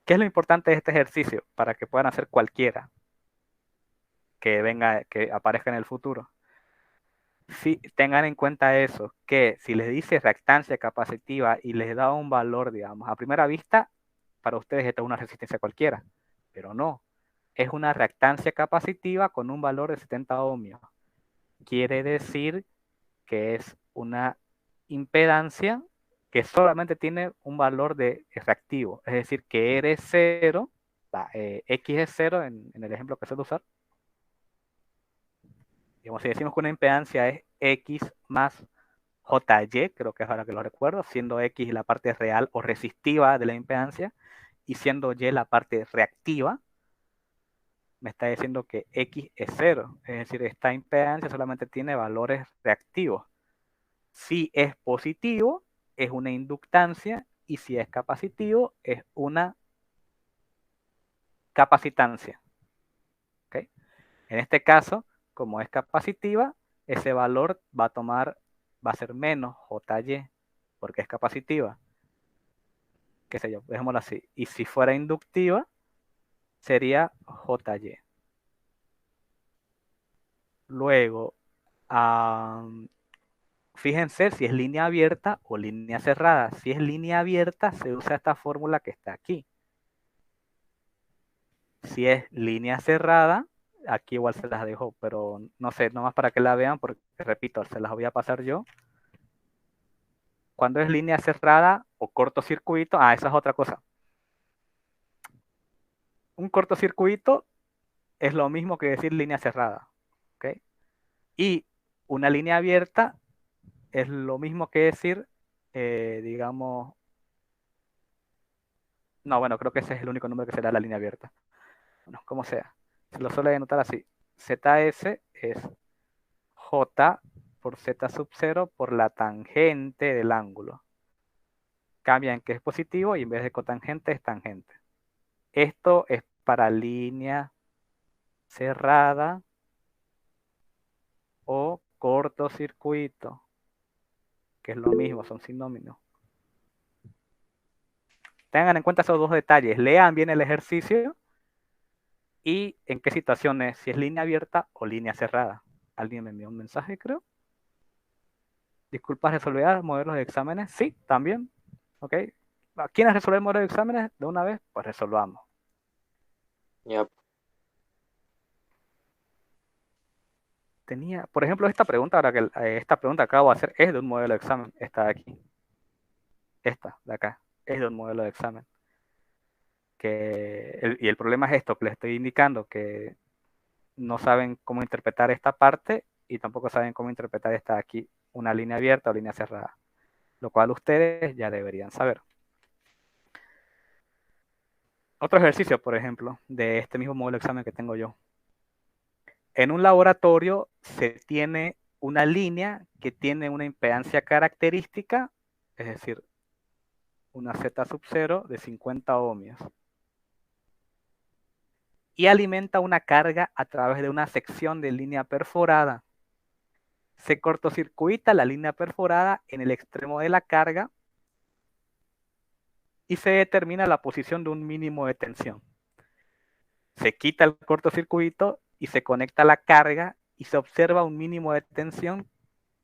¿Qué es lo importante de este ejercicio? Para que puedan hacer cualquiera que aparezca en el futuro. Si tengan en cuenta eso, que si les dice reactancia capacitiva y les da un valor, digamos, a primera vista, para ustedes esto es una resistencia cualquiera, pero no, es una reactancia capacitiva con un valor de 70 ohmios. Quiere decir que es una impedancia que solamente tiene un valor de reactivo, es decir, que R es 0, X es 0 en el ejemplo que suelo usar. Digamos, si decimos que una impedancia es X más JY, creo que es ahora que lo recuerdo, siendo X la parte real o resistiva de la impedancia, y siendo Y la parte reactiva, me está diciendo que X es 0. Es decir, esta impedancia solamente tiene valores reactivos. Si es positivo, es una inductancia, y si es capacitivo, es una capacitancia. ¿Okay? En este caso, como es capacitiva, ese valor va a ser menos JY, porque es capacitiva. Qué sé yo, dejémoslo así. Y si fuera inductiva, sería JY. Luego, fíjense si es línea abierta o línea cerrada. Si es línea abierta, se usa esta fórmula que está aquí. Si es línea cerrada, aquí igual se las dejo, pero no sé, nomás para que la vean, porque repito, se las voy a pasar yo. cuando es línea cerrada o cortocircuito, esa es otra cosa. Un cortocircuito es lo mismo que decir línea cerrada, ¿ok? Y una línea abierta es lo mismo que decir, digamos, no, bueno, creo que ese es el único número que será la línea abierta. Bueno, como sea, se lo suele denotar así. ZS es J por Z sub 0 por la tangente del ángulo. Cambia en que es positivo y en vez de cotangente es tangente. Esto es para línea cerrada o cortocircuito, que es lo mismo, son sinónimos. Tengan en cuenta esos dos detalles, lean bien el ejercicio y en qué situaciones, si es línea abierta o línea cerrada. ¿Alguien me envió un mensaje, creo? Disculpas, resolver modelos de exámenes. Sí, también. ¿Ok? ¿Quiénes resolver modelos de exámenes de una vez? Pues resolvamos. Ya. Tenía, por ejemplo, esta pregunta, ahora que esta pregunta que acabo de hacer es de un modelo de examen. Esta de aquí. Esta de acá. Es de un modelo de examen. Y el problema es esto que les estoy indicando, que no saben cómo interpretar esta parte y tampoco saben cómo interpretar esta de aquí, una línea abierta o línea cerrada, lo cual ustedes ya deberían saber. Otro ejercicio, por ejemplo, de este mismo modelo de examen que tengo yo. En un laboratorio se tiene una línea que tiene una impedancia característica, es decir, una Z sub 0 de 50 ohmios. Y alimenta una carga a través de una sección de línea perforada. Se cortocircuita la línea perforada en el extremo de la carga y se determina la posición de un mínimo de tensión. Se quita el cortocircuito y se conecta la carga y se observa un mínimo de tensión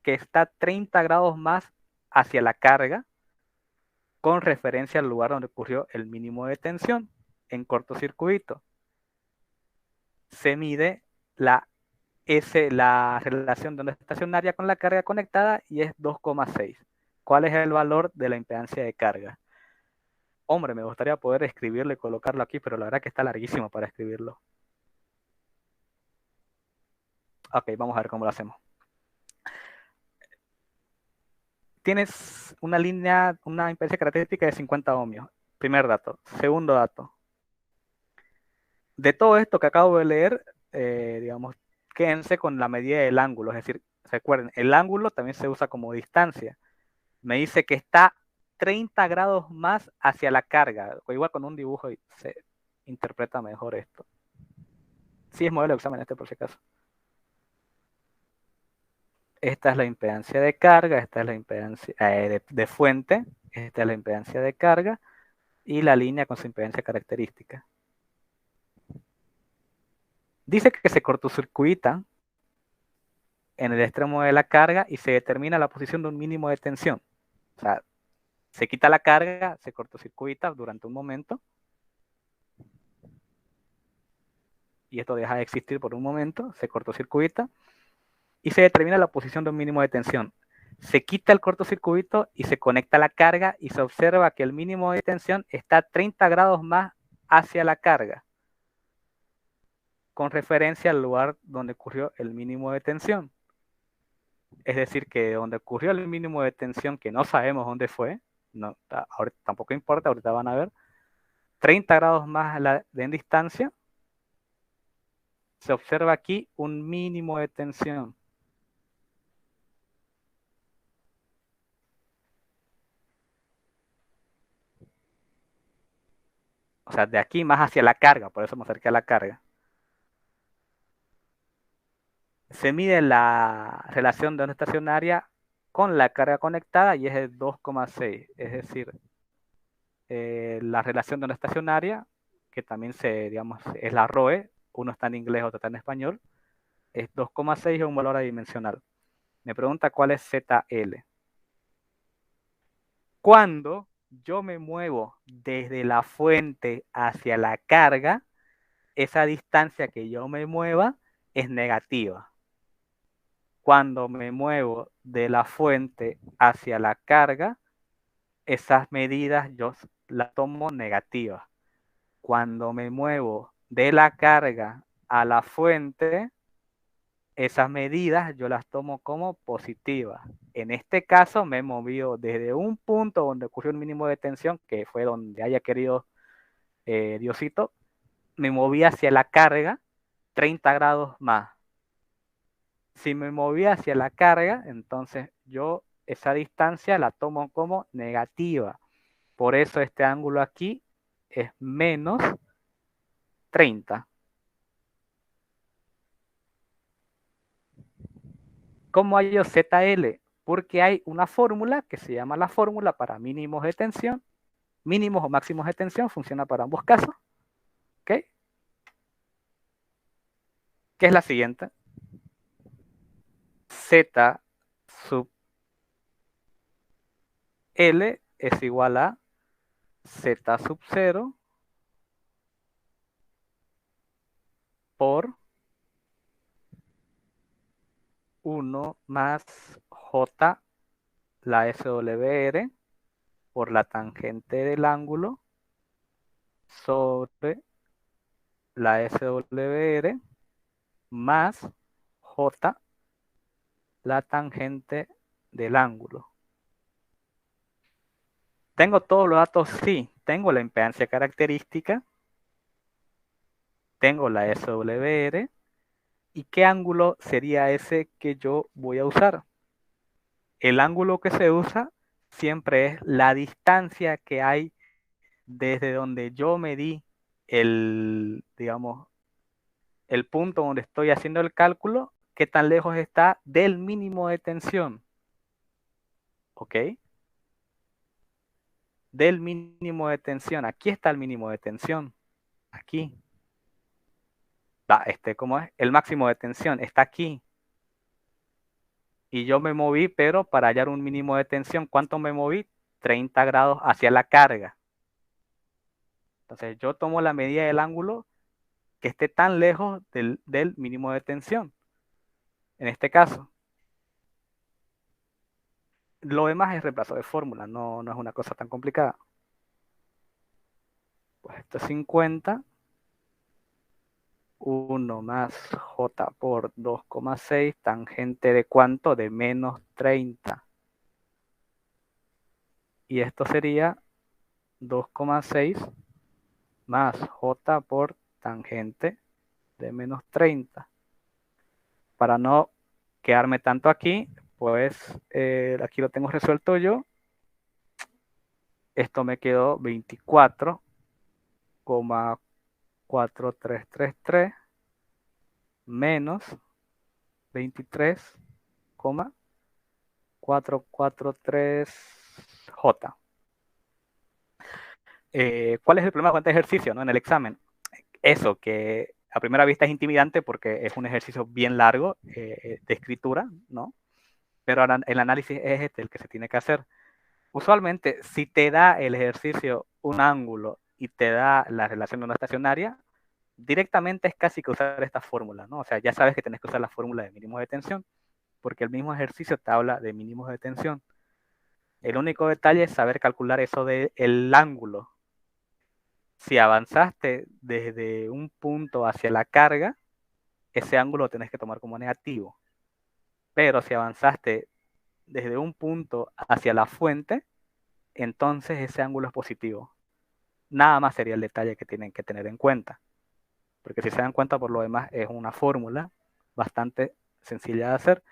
que está 30 grados más hacia la carga con referencia al lugar donde ocurrió el mínimo de tensión en cortocircuito. Se mide la relación de onda estacionaria con la carga conectada y es 2,6. ¿Cuál es el valor de la impedancia de carga? Hombre, me gustaría poder escribirlo y colocarlo aquí, pero la verdad que está larguísimo para escribirlo. Ok, vamos a ver cómo lo hacemos. Tienes una línea, una impedancia característica de 50 ohmios. Primer dato. Segundo dato. De todo esto que acabo de leer, digamos, quédense con la medida del ángulo. Es decir, recuerden, el ángulo también se usa como distancia. Me dice que está 30 grados más hacia la carga. O igual con un dibujo se interpreta mejor esto. Sí es modelo de examen este por si acaso. Esta es la impedancia de carga, esta es la impedancia de fuente, esta es la impedancia de carga y la línea con su impedancia característica. Dice que se cortocircuita en el extremo de la carga y se determina la posición de un mínimo de tensión. O sea, se quita la carga, se cortocircuita durante un momento y esto deja de existir por un momento, se cortocircuita y se determina la posición de un mínimo de tensión. Se quita el cortocircuito y se conecta la carga y se observa que el mínimo de tensión está 30 grados más hacia la carga, con referencia al lugar donde ocurrió el mínimo de tensión. Es decir, que donde ocurrió el mínimo de tensión, que no sabemos dónde fue, no, ahorita, tampoco importa, ahorita van a ver, 30 grados más en distancia, se observa aquí un mínimo de tensión. O sea, de aquí más hacia la carga, por eso me acerqué a la carga. Se mide la relación de onda estacionaria con la carga conectada y es de 2,6. Es decir, la relación de onda estacionaria, que también digamos, es la ROE, uno está en inglés, otro está en español, es 2,6 es un valor adimensional. Me pregunta cuál es ZL. Cuando yo me muevo desde la fuente hacia la carga, esa distancia que yo me mueva es negativa. Cuando me muevo de la fuente hacia la carga, esas medidas yo las tomo negativas. Cuando me muevo de la carga a la fuente, esas medidas yo las tomo como positivas. En este caso me he movido desde un punto donde ocurrió un mínimo de tensión, que fue donde haya querido Diosito, me moví hacia la carga 30 grados más. Si me moví hacia la carga, entonces yo esa distancia la tomo como negativa. Por eso este ángulo aquí es menos 30. ¿Cómo hallo ZL? Porque hay una fórmula que se llama la fórmula para mínimos de tensión. Mínimos o máximos de tensión funciona para ambos casos. ¿Ok? Que es la siguiente. Z sub L es igual a Z sub 0 por 1 más J la SWR por la tangente del ángulo sobre la SWR más J la tangente del ángulo. ¿Tengo todos los datos? Sí. Tengo la impedancia característica, tengo la SWR, ¿y qué ángulo sería ese que yo voy a usar? El ángulo que se usa siempre es la distancia que hay desde donde yo medí digamos, el punto donde estoy haciendo el cálculo, qué tan lejos está del mínimo de tensión. ¿Ok? Del mínimo de tensión. Aquí está el mínimo de tensión. Aquí. ¿Cómo es? El máximo de tensión está aquí. Y yo me moví, pero para hallar un mínimo de tensión, ¿cuánto me moví? 30 grados hacia la carga. Entonces yo tomo la medida del ángulo que esté tan lejos del mínimo de tensión. En este caso. Lo demás es reemplazo de fórmula, no es una cosa tan complicada. Pues esto es 50. 1 más J por 2,6, tangente de cuánto? De menos 30. Y esto sería 2,6 más J por tangente de menos 30. Para no quedarme tanto aquí, pues aquí lo tengo resuelto yo. Esto me quedó 24,4333 menos 23,443J. ¿Cuál es el problema con este ejercicio, no, en el examen? Eso, que a primera vista es intimidante porque es un ejercicio bien largo de escritura, ¿no? Pero el análisis es el que se tiene que hacer. Usualmente, si te da el ejercicio un ángulo y te da la relación de una estacionaria, directamente es casi que usar esta fórmula, ¿no? O sea, ya sabes que tenés que usar la fórmula de mínimo de tensión, porque el mismo ejercicio te habla de mínimos de tensión. El único detalle es saber calcular eso del ángulo. Si avanzaste desde un punto hacia la carga, ese ángulo lo tenés que tomar como negativo. Pero si avanzaste desde un punto hacia la fuente, entonces ese ángulo es positivo. Nada más sería el detalle que tienen que tener en cuenta. Porque si se dan cuenta, por lo demás, es una fórmula bastante sencilla de hacer.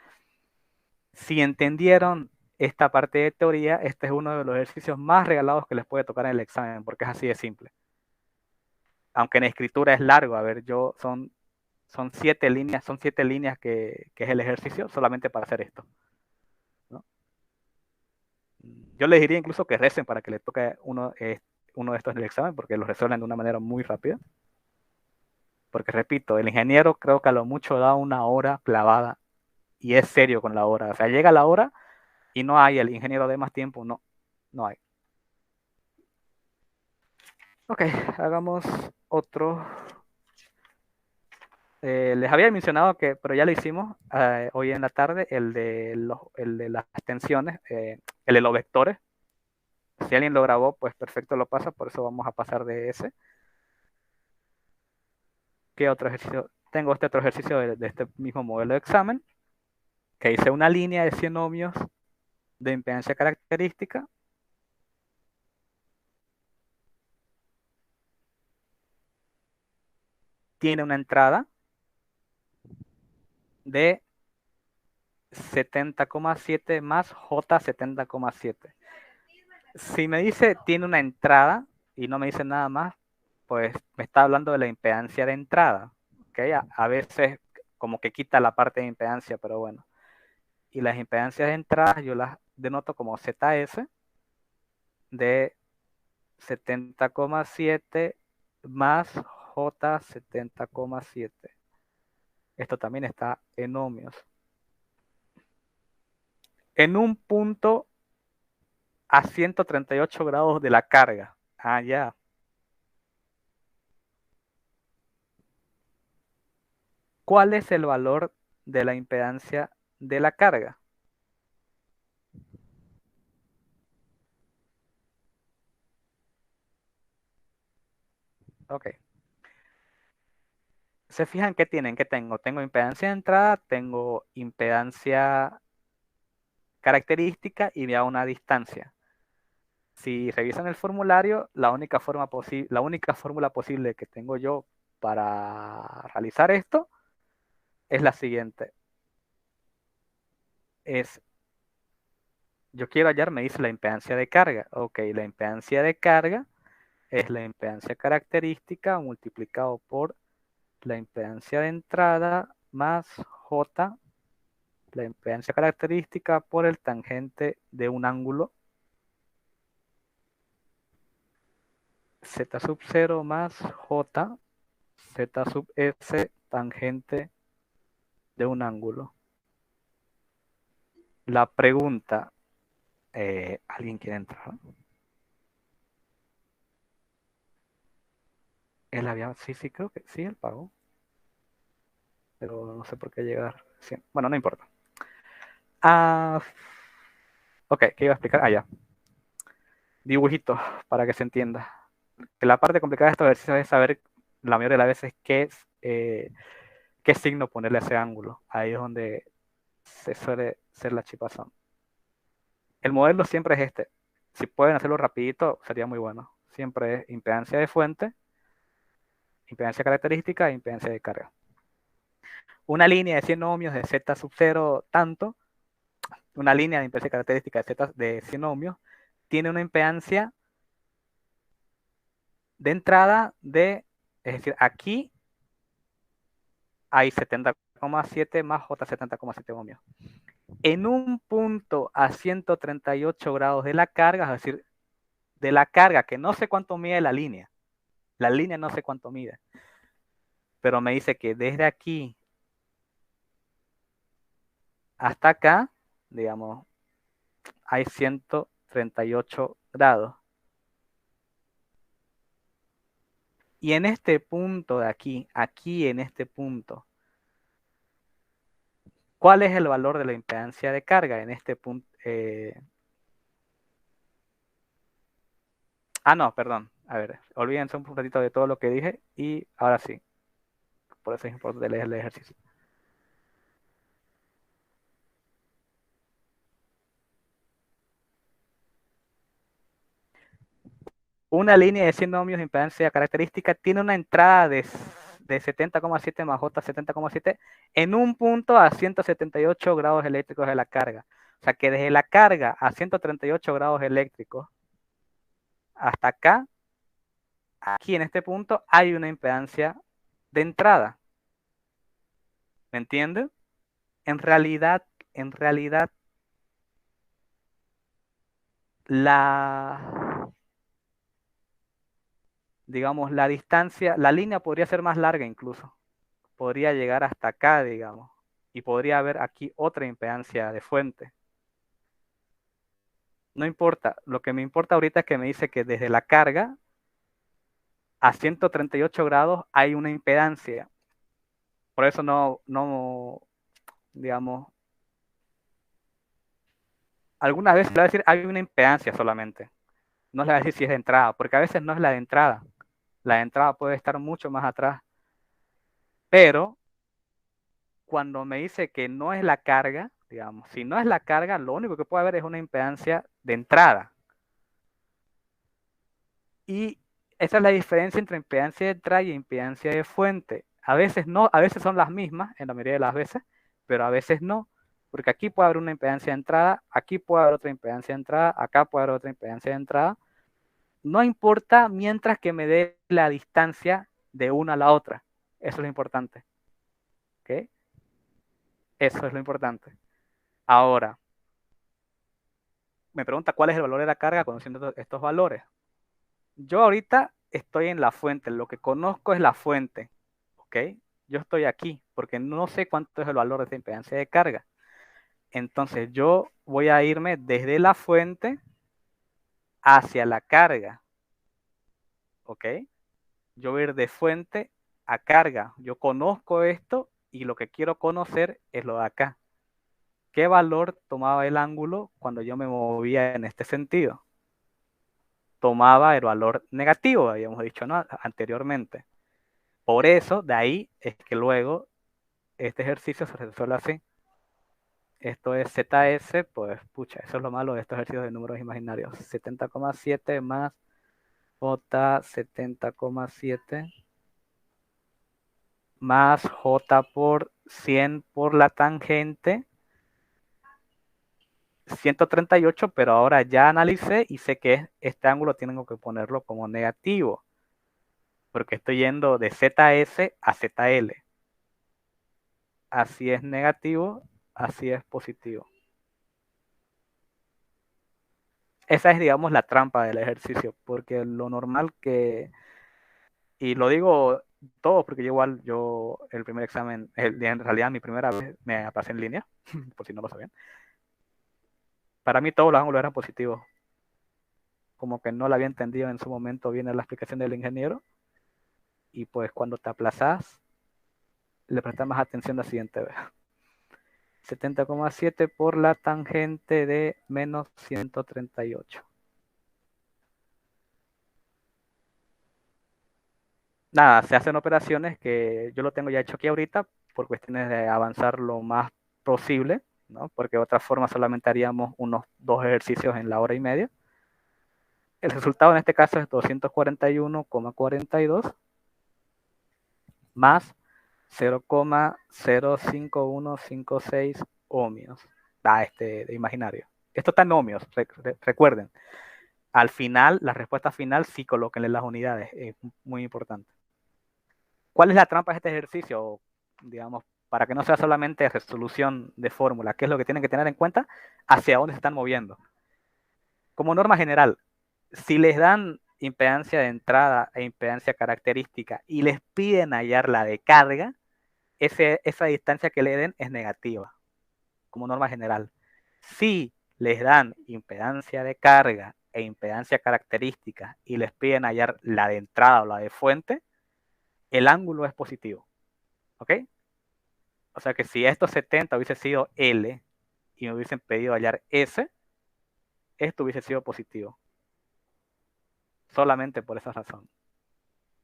Si entendieron esta parte de teoría, este es uno de los ejercicios más regalados que les puede tocar en el examen, porque es así de simple. Aunque en escritura es largo, a ver, son 7 líneas que es el ejercicio solamente para hacer esto, ¿no? Yo les diría incluso que recen para que les toque uno de estos en el examen, porque lo resuelven de una manera muy rápida. Porque repito, el ingeniero creo que a lo mucho da una hora clavada y es serio con la hora. O sea, llega la hora y no hay el ingeniero de más tiempo, no hay. Ok, hagamos otro. Les había mencionado que, pero ya lo hicimos hoy en la tarde, el de las tensiones, el de los vectores. Si alguien lo grabó, pues perfecto, lo pasa, por eso vamos a pasar de ese. ¿Qué otro ejercicio? Tengo este otro ejercicio de este mismo modelo de examen, que hice una línea de 100 ohmios de impedancia característica. Tiene una entrada de 70,7 más J 70,7. Si me dice tiene una entrada y no me dice nada más, pues me está hablando de la impedancia de entrada. ¿Okay? A veces como que quita la parte de impedancia, pero bueno. Y las impedancias de entrada yo las denoto como ZS de 70,7 más J 70,7. Esto también está en ohmios. En un punto a 138 grados de la carga. Ah, ya. ¿Cuál es el valor de la impedancia de la carga? Ok. ¿Se fijan qué tienen? ¿Qué tengo? Tengo impedancia de entrada, tengo impedancia característica y a una distancia. Si revisan el formulario, la única fórmula posible que tengo yo para realizar esto es la siguiente. Yo quiero hallar, me dice la impedancia de carga. Ok, la impedancia de carga es la impedancia característica multiplicado por la impedancia de entrada más J, la impedancia característica por el tangente de un ángulo, Z sub 0 más J, Z sub S, tangente de un ángulo. La pregunta, ¿alguien quiere entrar? Él había, sí, creo que sí, él pagó, pero no sé por qué llegar. Sí, bueno, no importa. Ok, ¿qué iba a explicar? Ya. Dibujitos para que se entienda. Que la parte complicada de estos ejercicios es saber la mayoría de las veces qué signo ponerle a ese ángulo. Ahí es donde se suele ser la chipazón. El modelo siempre es este. Si pueden hacerlo rapidito, sería muy bueno. Siempre es impedancia de fuente, impedancia característica e impedancia de carga. Una línea de 100 ohmios de Z sub 0 tanto, una línea de impedancia característica de Z de 100 ohmios, tiene una impedancia de entrada es decir, aquí hay 70,7 más J 70,7 ohmios. En un punto a 138 grados de la carga, es decir, de la carga, que no sé cuánto mide la línea no sé cuánto mide, pero me dice que desde aquí hasta acá, digamos, hay 138 grados. Y en este punto de aquí en este punto, ¿cuál es el valor de la impedancia de carga en este punto? No, perdón. A ver, olvídense un ratito de todo lo que dije y ahora sí. Por eso es importante leer el ejercicio. Una línea de 100 ohmios de impedancia característica tiene una entrada de 70,7 más J 70,7 en un punto a 178 grados eléctricos de la carga. O sea que desde la carga a 138 grados eléctricos hasta acá, aquí en este punto, hay una impedancia de entrada. ¿Me entienden? En realidad, la, digamos, la distancia, la línea podría ser más larga incluso. Podría llegar hasta acá, digamos. Y podría haber aquí otra impedancia de fuente. No importa, lo que me importa ahorita es que me dice que desde la carga a 138 grados hay una impedancia. Por eso no, digamos, algunas veces le voy a decir hay una impedancia solamente. no les voy a decir si es de entrada, porque a veces no es la de entrada. La de entrada puede estar mucho más atrás. Pero cuando me dice que no es la carga, digamos, si no es la carga, lo único que puede haber es una impedancia de entrada. Y esa es la diferencia entre impedancia de entrada y impedancia de fuente. A veces no, a veces son las mismas, en la mayoría de las veces, pero a veces no. Porque aquí puede haber una impedancia de entrada, aquí puede haber otra impedancia de entrada, acá puede haber otra impedancia de entrada. No importa mientras que me dé la distancia de una a la otra. Eso es lo importante. ¿Ok? Eso es lo importante. Ahora, me pregunta cuál es el valor de la carga conociendo estos valores. Yo ahorita estoy en la fuente, lo que conozco es la fuente, ¿ok? Yo estoy aquí porque no sé cuánto es el valor de esta impedancia de carga. Entonces yo voy a irme desde la fuente hacia la carga, ¿ok? Yo voy a ir de fuente a carga. Yo conozco esto y lo que quiero conocer es lo de acá. ¿Qué valor tomaba el ángulo cuando yo me movía en este sentido? Tomaba el valor negativo, habíamos dicho, ¿no? Anteriormente. Por eso, de ahí es que luego este ejercicio se resuelve así. Esto es ZS, pues pucha, eso es lo malo de estos ejercicios de números imaginarios. 70,7 más J 70,7 más J por 100 por la tangente 138, pero ahora ya analicé y sé que este ángulo tengo que ponerlo como negativo, porque estoy yendo de ZS a ZL. Así es negativo, así es positivo. Esa es, digamos, la trampa del ejercicio, porque lo normal que, y lo digo todo porque yo igual, yo el primer examen, en realidad mi primera vez me pasé en línea, por si no lo sabían. Para mí todos los ángulos eran positivos, como que no lo había entendido en su momento bien en la explicación del ingeniero, y pues cuando te aplazas, le prestas más atención la siguiente vez. 70,7 por la tangente de menos 138. Nada, se hacen operaciones que yo lo tengo ya hecho aquí ahorita por cuestiones de avanzar lo más posible, ¿no? Porque de otra forma solamente haríamos unos 2 ejercicios en la hora y media. El resultado en este caso es 241,42 más 0,05156 ohmios. De imaginario. Esto está en ohmios, recuerden. Al final, la respuesta final sí colóquenle las unidades, es muy importante. ¿Cuál es la trampa de este ejercicio? Digamos, para que no sea solamente resolución de fórmula, ¿qué es lo que tienen que tener en cuenta? Hacia dónde se están moviendo. Como norma general, si les dan impedancia de entrada e impedancia característica y les piden hallar la de carga, esa distancia que le den es negativa, como norma general. Si les dan impedancia de carga e impedancia característica y les piden hallar la de entrada o la de fuente, el ángulo es positivo. ¿Ok? O sea que si estos 70 hubiese sido L y me hubiesen pedido hallar S, esto hubiese sido positivo. Solamente por esa razón.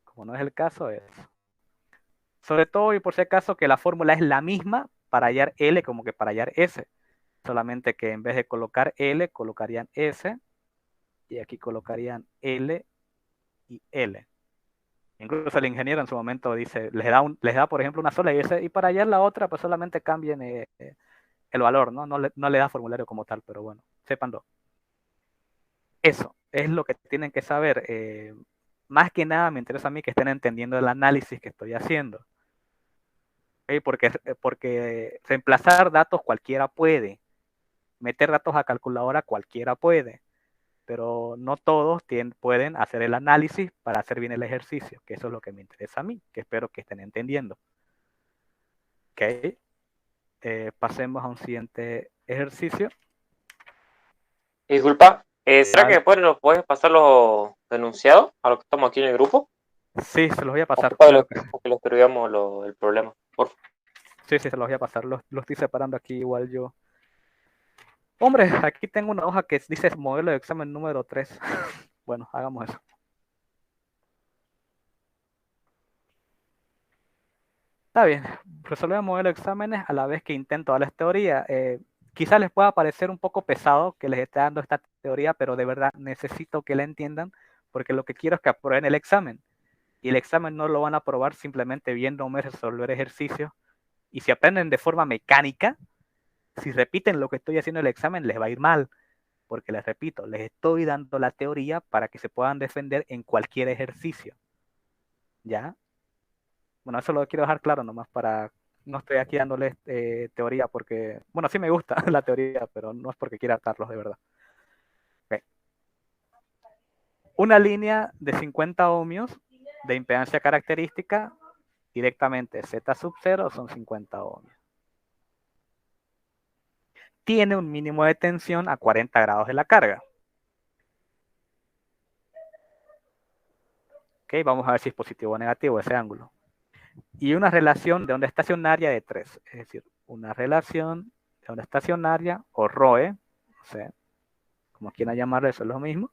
Como no es el caso, es. Sobre todo y por si acaso que la fórmula es la misma para hallar L como que para hallar S. Solamente que en vez de colocar L, colocarían S y aquí colocarían L y L. Incluso el ingeniero en su momento dice, les da por ejemplo una sola y dice, y para hallar la otra, pues solamente cambien el valor, ¿no? No le da formulario como tal, pero bueno, sépanlo. Eso es lo que tienen que saber. Más que nada me interesa a mí que estén entendiendo el análisis que estoy haciendo. ¿Okay? Porque reemplazar datos cualquiera puede. Meter datos a calculadora cualquiera puede. Pero no todos pueden hacer el análisis para hacer bien el ejercicio, que eso es lo que me interesa a mí, que espero que estén entendiendo. ¿Ok? Pasemos a un siguiente ejercicio. Disculpa, ¿será que Vale. después nos puedes pasar los denunciados a los que estamos aquí en el grupo? Sí, se los voy a O pasar, para claro que sí. que lo escribamos el problema. Por favor. Sí, sí, se los voy a pasar. Los estoy separando aquí igual yo. Hombre, aquí tengo una hoja que dice modelo de examen número 3. Bueno, hagamos eso. Está bien, resolver el modelo de exámenes a la vez que intento darles teoría. Quizás les pueda parecer un poco pesado que les esté dando esta teoría, pero de verdad necesito que la entiendan porque lo que quiero es que aprueben el examen. Y el examen no lo van a aprobar simplemente viéndome resolver ejercicios. Y si aprenden de forma mecánica, si repiten lo que estoy haciendo en el examen, les va a ir mal. Porque les repito, les estoy dando la teoría para que se puedan defender en cualquier ejercicio. ¿Ya? Bueno, eso lo quiero dejar claro nomás para... No estoy aquí dándoles teoría porque... Bueno, sí me gusta la teoría, pero no es porque quiera darlos de verdad. Okay. Una línea de 50 ohmios de impedancia característica directamente Z sub 0 son 50 ohmios. Tiene un mínimo de tensión a 40 grados de la carga. Okay, vamos a ver si es positivo o negativo ese ángulo. Y una relación de onda estacionaria de 3. Es decir, una relación de onda estacionaria o ROE, o sea, como quieran llamarlo, eso es lo mismo,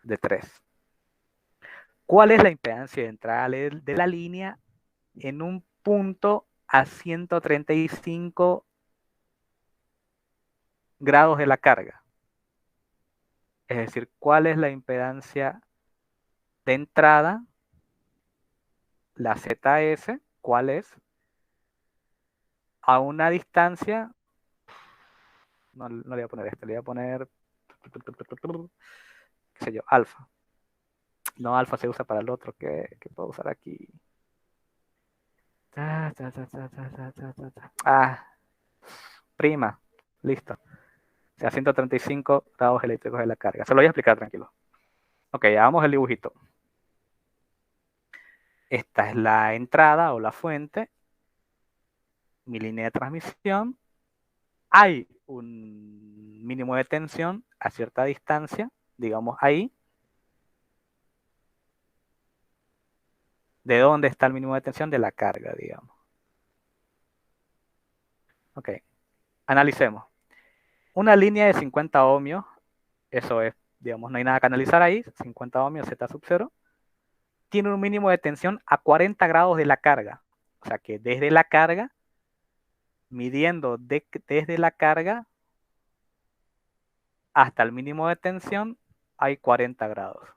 de 3. ¿Cuál es la impedancia de entrada de la línea en un punto a 135 grados de la carga? Es decir, ¿cuál es la impedancia de entrada, la ZS, cuál es, a una distancia, no le voy a poner este, le voy a poner, qué sé yo, alfa. No, alfa se usa para el otro, que puedo usar aquí. Prima, listo. O sea, 135 grados eléctricos de la carga. Se lo voy a explicar tranquilo. Ok, hagamos el dibujito. Esta es la entrada o la fuente, mi línea de transmisión. Hay un mínimo de tensión a cierta distancia, digamos ahí. ¿De dónde está el mínimo de tensión? De la carga, digamos. Ok, analicemos. Una línea de 50 ohmios, eso es, digamos, no hay nada que analizar ahí, 50 ohmios Z sub 0, tiene un mínimo de tensión a 40 grados de la carga. O sea que desde la carga, midiendo desde la carga hasta el mínimo de tensión, hay 40 grados.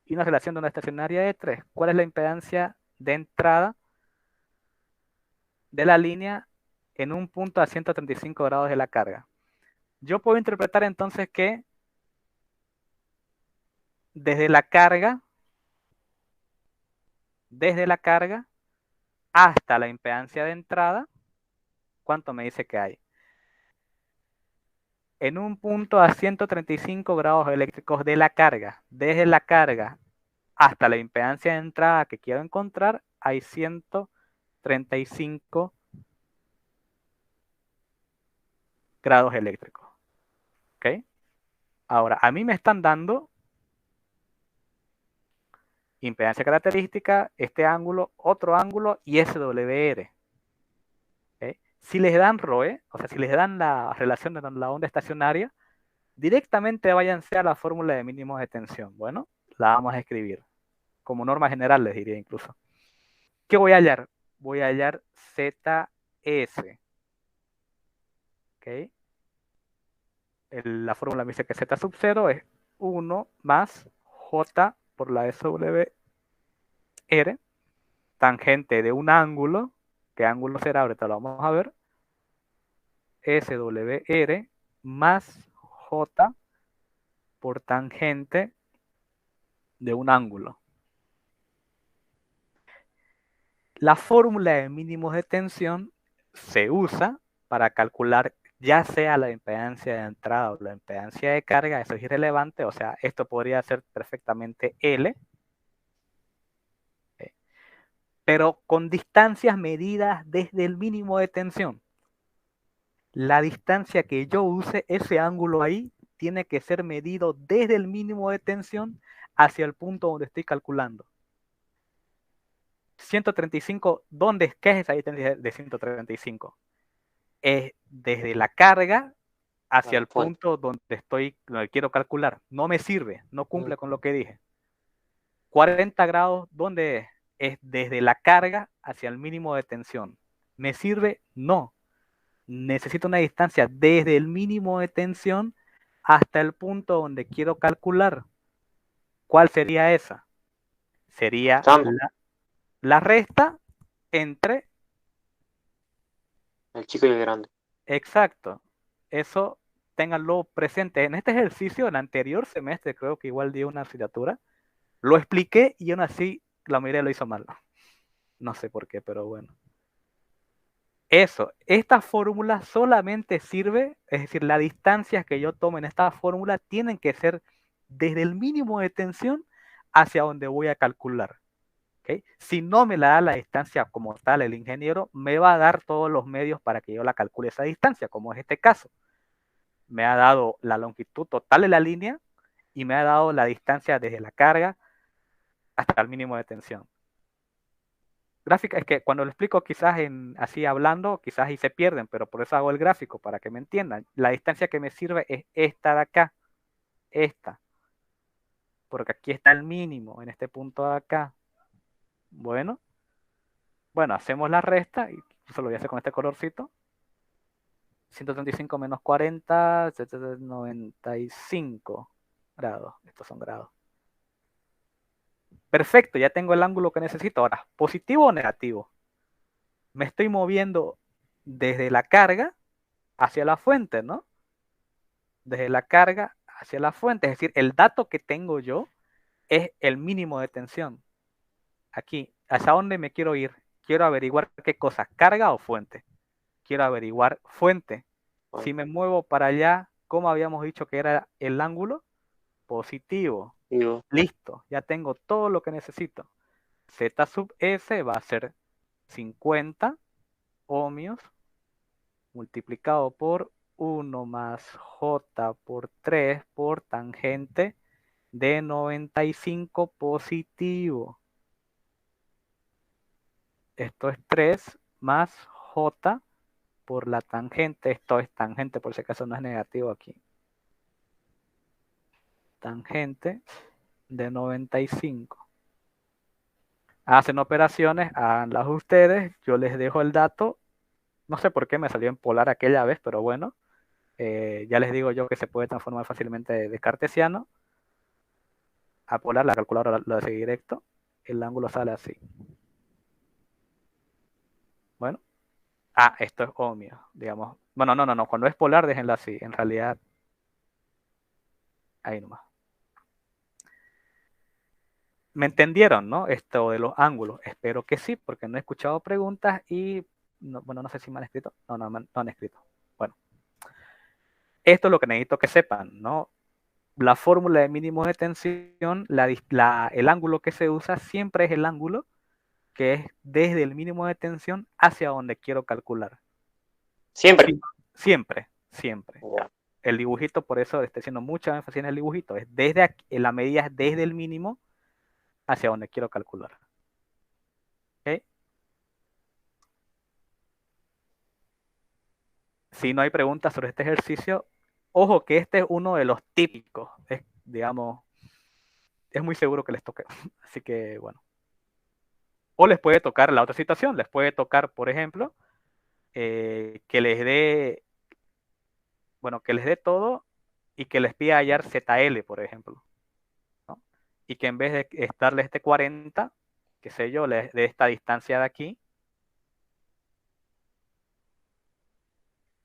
Y una relación de una estacionaria de 3. ¿Cuál es la impedancia de entrada de la línea en un punto a 135 grados de la carga? Yo puedo interpretar entonces que desde la carga hasta la impedancia de entrada, ¿cuánto me dice que hay? En un punto a 135 grados eléctricos de la carga, desde la carga hasta la impedancia de entrada que quiero encontrar, hay 135 grados eléctricos. ¿Ok? Ahora, a mí me están dando impedancia característica, este ángulo, otro ángulo y SWR. ¿Okay? Si les dan ROE, o sea, si les dan la relación de la onda estacionaria, directamente váyanse a la fórmula de mínimos de tensión. Bueno, la vamos a escribir. Como norma general les diría incluso. ¿Qué voy a hallar? Voy a hallar ZS. ¿Okay? La fórmula me dice que Z sub 0 es 1 más J por la SWR, tangente de un ángulo. ¿Qué ángulo será? Ahorita lo vamos a ver. SWR más J por tangente de un ángulo. La fórmula de mínimos de tensión se usa para calcular ya sea la impedancia de entrada o la impedancia de carga, eso es irrelevante, o sea, esto podría ser perfectamente L, pero con distancias medidas desde el mínimo de tensión. La distancia que yo use, ese ángulo ahí, tiene que ser medido desde el mínimo de tensión hacia el punto donde estoy calculando. 135, ¿qué es esa distancia de 135? Es desde la carga hacia la el fuente. punto donde quiero calcular. No me sirve, no cumple con lo que dije. 40 grados, ¿dónde es? Es desde la carga hacia el mínimo de tensión. ¿Me sirve? No. Necesito una distancia desde el mínimo de tensión hasta el punto donde quiero calcular. ¿Cuál sería esa? Sería Estándar, la resta entre, el chico y el grande. exacto, eso ténganlo presente. En este ejercicio, en el anterior semestre, creo que igual di una asignatura, lo expliqué y aún así la mayoría lo hizo mal. No sé por qué, pero bueno. Eso, esta fórmula solamente sirve, es decir, las distancias que yo tome en esta fórmula tienen que ser desde el mínimo de tensión hacia donde voy a calcular. ¿Okay? Si no me la da la distancia como tal el ingeniero, me va a dar todos los medios para que yo la calcule esa distancia, como es este caso. Me ha dado la longitud total de la línea y me ha dado la distancia desde la carga hasta el mínimo de tensión. Gráfica es que cuando lo explico quizás así hablando, quizás ahí se pierden, pero por eso hago el gráfico, para que me entiendan. La distancia que me sirve es esta de acá, esta, porque aquí está el mínimo, en este punto de acá. Bueno, bueno, hacemos la resta, y eso lo voy a hacer con este colorcito. 135 menos 40, 95 grados. Estos son grados. Perfecto, ya tengo el ángulo que necesito. Ahora, ¿positivo o negativo? Me estoy moviendo desde la carga hacia la fuente, ¿no? Desde la carga hacia la fuente. Es decir, el dato que tengo yo es el mínimo de tensión. Aquí, ¿hacia dónde me quiero ir? Quiero averiguar qué cosa, carga o fuente. Quiero averiguar fuente. Bueno, Si me muevo para allá, ¿cómo habíamos dicho que era el ángulo? Positivo. digo, Listo, ya tengo todo lo que necesito. Z sub S va a ser 50 ohmios multiplicado por 1 más J por 3 por tangente de 95 positivo. Esto es 3 más J por la tangente. Esto es tangente, por si acaso no es negativo aquí. Tangente de 95. Hacen operaciones, háganlas ustedes. Yo les dejo el dato. No sé por qué me salió en polar aquella vez, pero bueno. Ya les digo yo que se puede transformar fácilmente de cartesiano a polar. La calculadora lo hace directo. El ángulo sale así. Bueno. Esto es ohmio, digamos. Bueno, no. Cuando es polar, déjenlo así. En realidad, ahí nomás. ¿Me entendieron, no? Esto de los ángulos. Espero que sí, porque no he escuchado preguntas y, no, bueno, no sé si me han escrito. No han escrito. Bueno, esto es lo que necesito que sepan, ¿no? La fórmula de mínimo de tensión, el ángulo que se usa siempre es el ángulo que es desde el mínimo de tensión hacia donde quiero calcular. siempre. Sí, siempre, siempre. Ya. El dibujito, por eso estoy haciendo mucha énfasis en el dibujito, es desde aquí, la medida es desde el mínimo hacia donde quiero calcular. ¿Okay? Si no hay preguntas sobre este ejercicio, ojo que este es uno de los típicos, digamos, es muy seguro que les toque. Así que, bueno. O les puede tocar la otra situación, les puede tocar, por ejemplo, que les dé, bueno, que les dé todo y que les pida hallar ZL, por ejemplo, ¿no? Y que en vez de darle este 40, qué sé yo, les dé esta distancia de aquí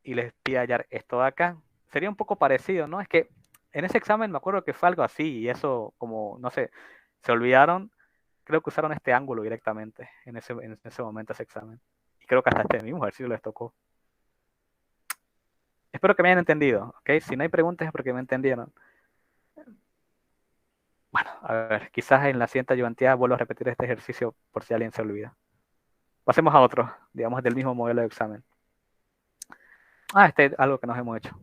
y les pida hallar esto de acá. Sería un poco parecido, ¿no? Es que en ese examen me acuerdo que fue algo así y eso como, no sé, se olvidaron, creo que usaron este ángulo directamente en ese momento, ese examen. Y creo que hasta este mismo ejercicio les tocó. Espero que me hayan entendido, ¿ok? Si no hay preguntas es porque me entendieron. Bueno, a ver, quizás en la siguiente ayudantía vuelvo a repetir este ejercicio por si alguien se olvida. Pasemos a otro, digamos, del mismo modelo de examen. Este es algo que nos hemos hecho.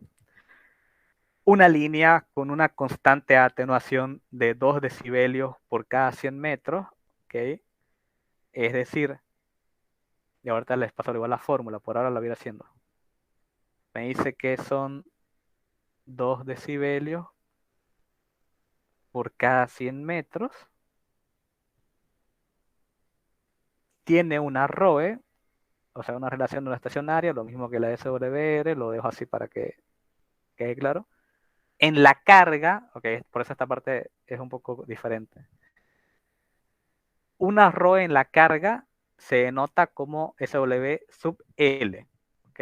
Una línea con una constante atenuación de 2 decibelios por cada 100 metros, ¿ok? Es decir, y ahorita les paso igual la fórmula, por ahora la voy a ir haciendo. Me dice que son 2 decibelios por cada 100 metros. Tiene una ROE, o sea, una relación de una estacionaria, lo mismo que la SWR, lo dejo así para que quede claro. En la carga, ok, por eso esta parte es un poco diferente. Una ROE en la carga se denota como SW sub L, ok,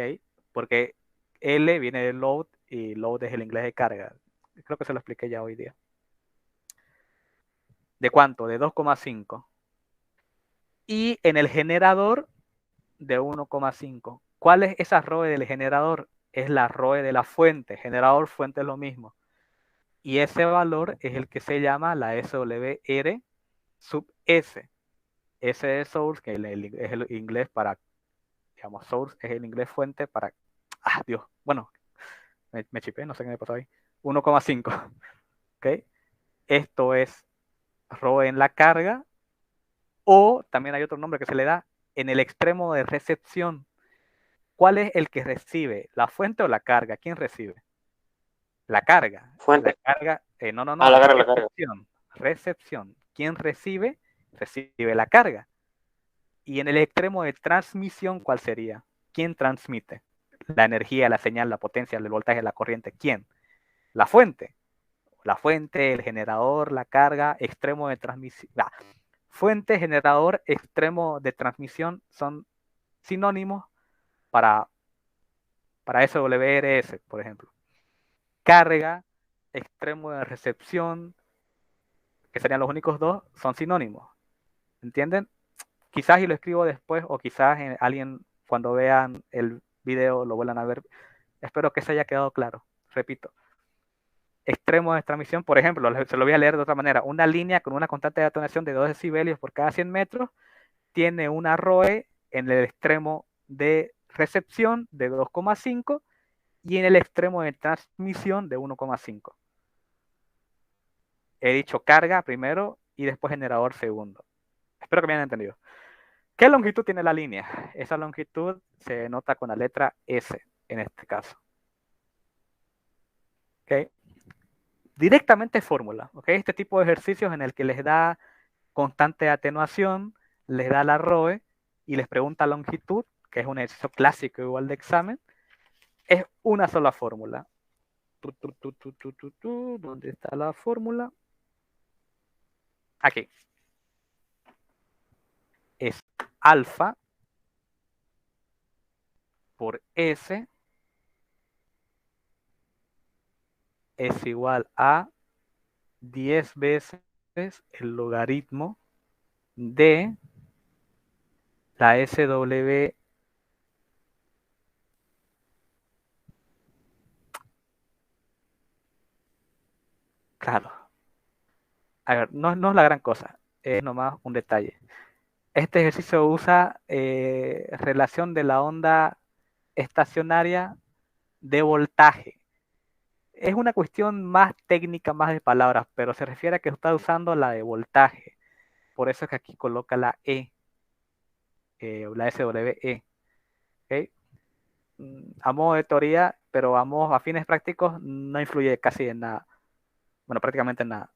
porque L viene de load y load es el inglés de carga. Creo que se lo expliqué ya hoy día. ¿De cuánto? De 2,5. Y en el generador de 1,5. ¿Cuál es esa ROE del generador? Es la ROE de la fuente. Generador, fuente es lo mismo. Y ese valor es el que se llama la SWR sub S. S es source, que es el inglés para, digamos, source es el inglés fuente para, Dios, bueno, me chipé, no sé qué me pasó ahí. 1,5. ¿Ok? Esto es ROE en la carga, o también hay otro nombre que se le da en el extremo de recepción. ¿Cuál es el que recibe? ¿La fuente o la carga? ¿Quién recibe? La carga. La Fuente. carga, A no, la es carga, la carga. recepción. Recepción. ¿Quién recibe? Recibe la carga. Y en el extremo de transmisión, ¿cuál sería? ¿Quién transmite? La energía, la señal, la potencia, el voltaje, la corriente. ¿Quién? La fuente. La fuente, el generador, la carga, extremo de transmisión. Fuente, generador, extremo de transmisión son sinónimos para, para SWRS, por ejemplo. Carga, extremo de recepción, que serían los únicos dos, son sinónimos. ¿Entienden? Quizás y lo escribo después o quizás alguien cuando vean el video lo vuelvan a ver. Espero que se haya quedado claro. Repito, extremo de transmisión, por ejemplo, se lo voy a leer de otra manera. Una línea con una constante de atenuación de 2 decibelios por cada 100 metros tiene una ROE en el extremo de recepción de 2,5 y en el extremo de transmisión de 1,5. He dicho carga primero y después generador segundo. Espero que me hayan entendido. ¿Qué longitud tiene la línea? Esa longitud se denota con la letra S en este caso. ¿Okay? Directamente fórmula. ¿Okay? Este tipo de ejercicios en el que les da constante de atenuación, les da la ROE y les pregunta longitud, que es un ejercicio clásico igual de examen, es una sola fórmula. ¿Dónde está la fórmula? Aquí. Es alfa por S es igual a 10 veces el logaritmo de la SW. Claro, a ver, no es la gran cosa, es nomás un detalle. Este ejercicio usa relación de la onda estacionaria de voltaje. Es una cuestión más técnica, más de palabras, pero se refiere a que está usando la de voltaje. Por eso es que aquí coloca la E, la SWE. ¿Okay? A modo de teoría, pero a fines prácticos no influye casi en nada. Bueno, prácticamente en nada.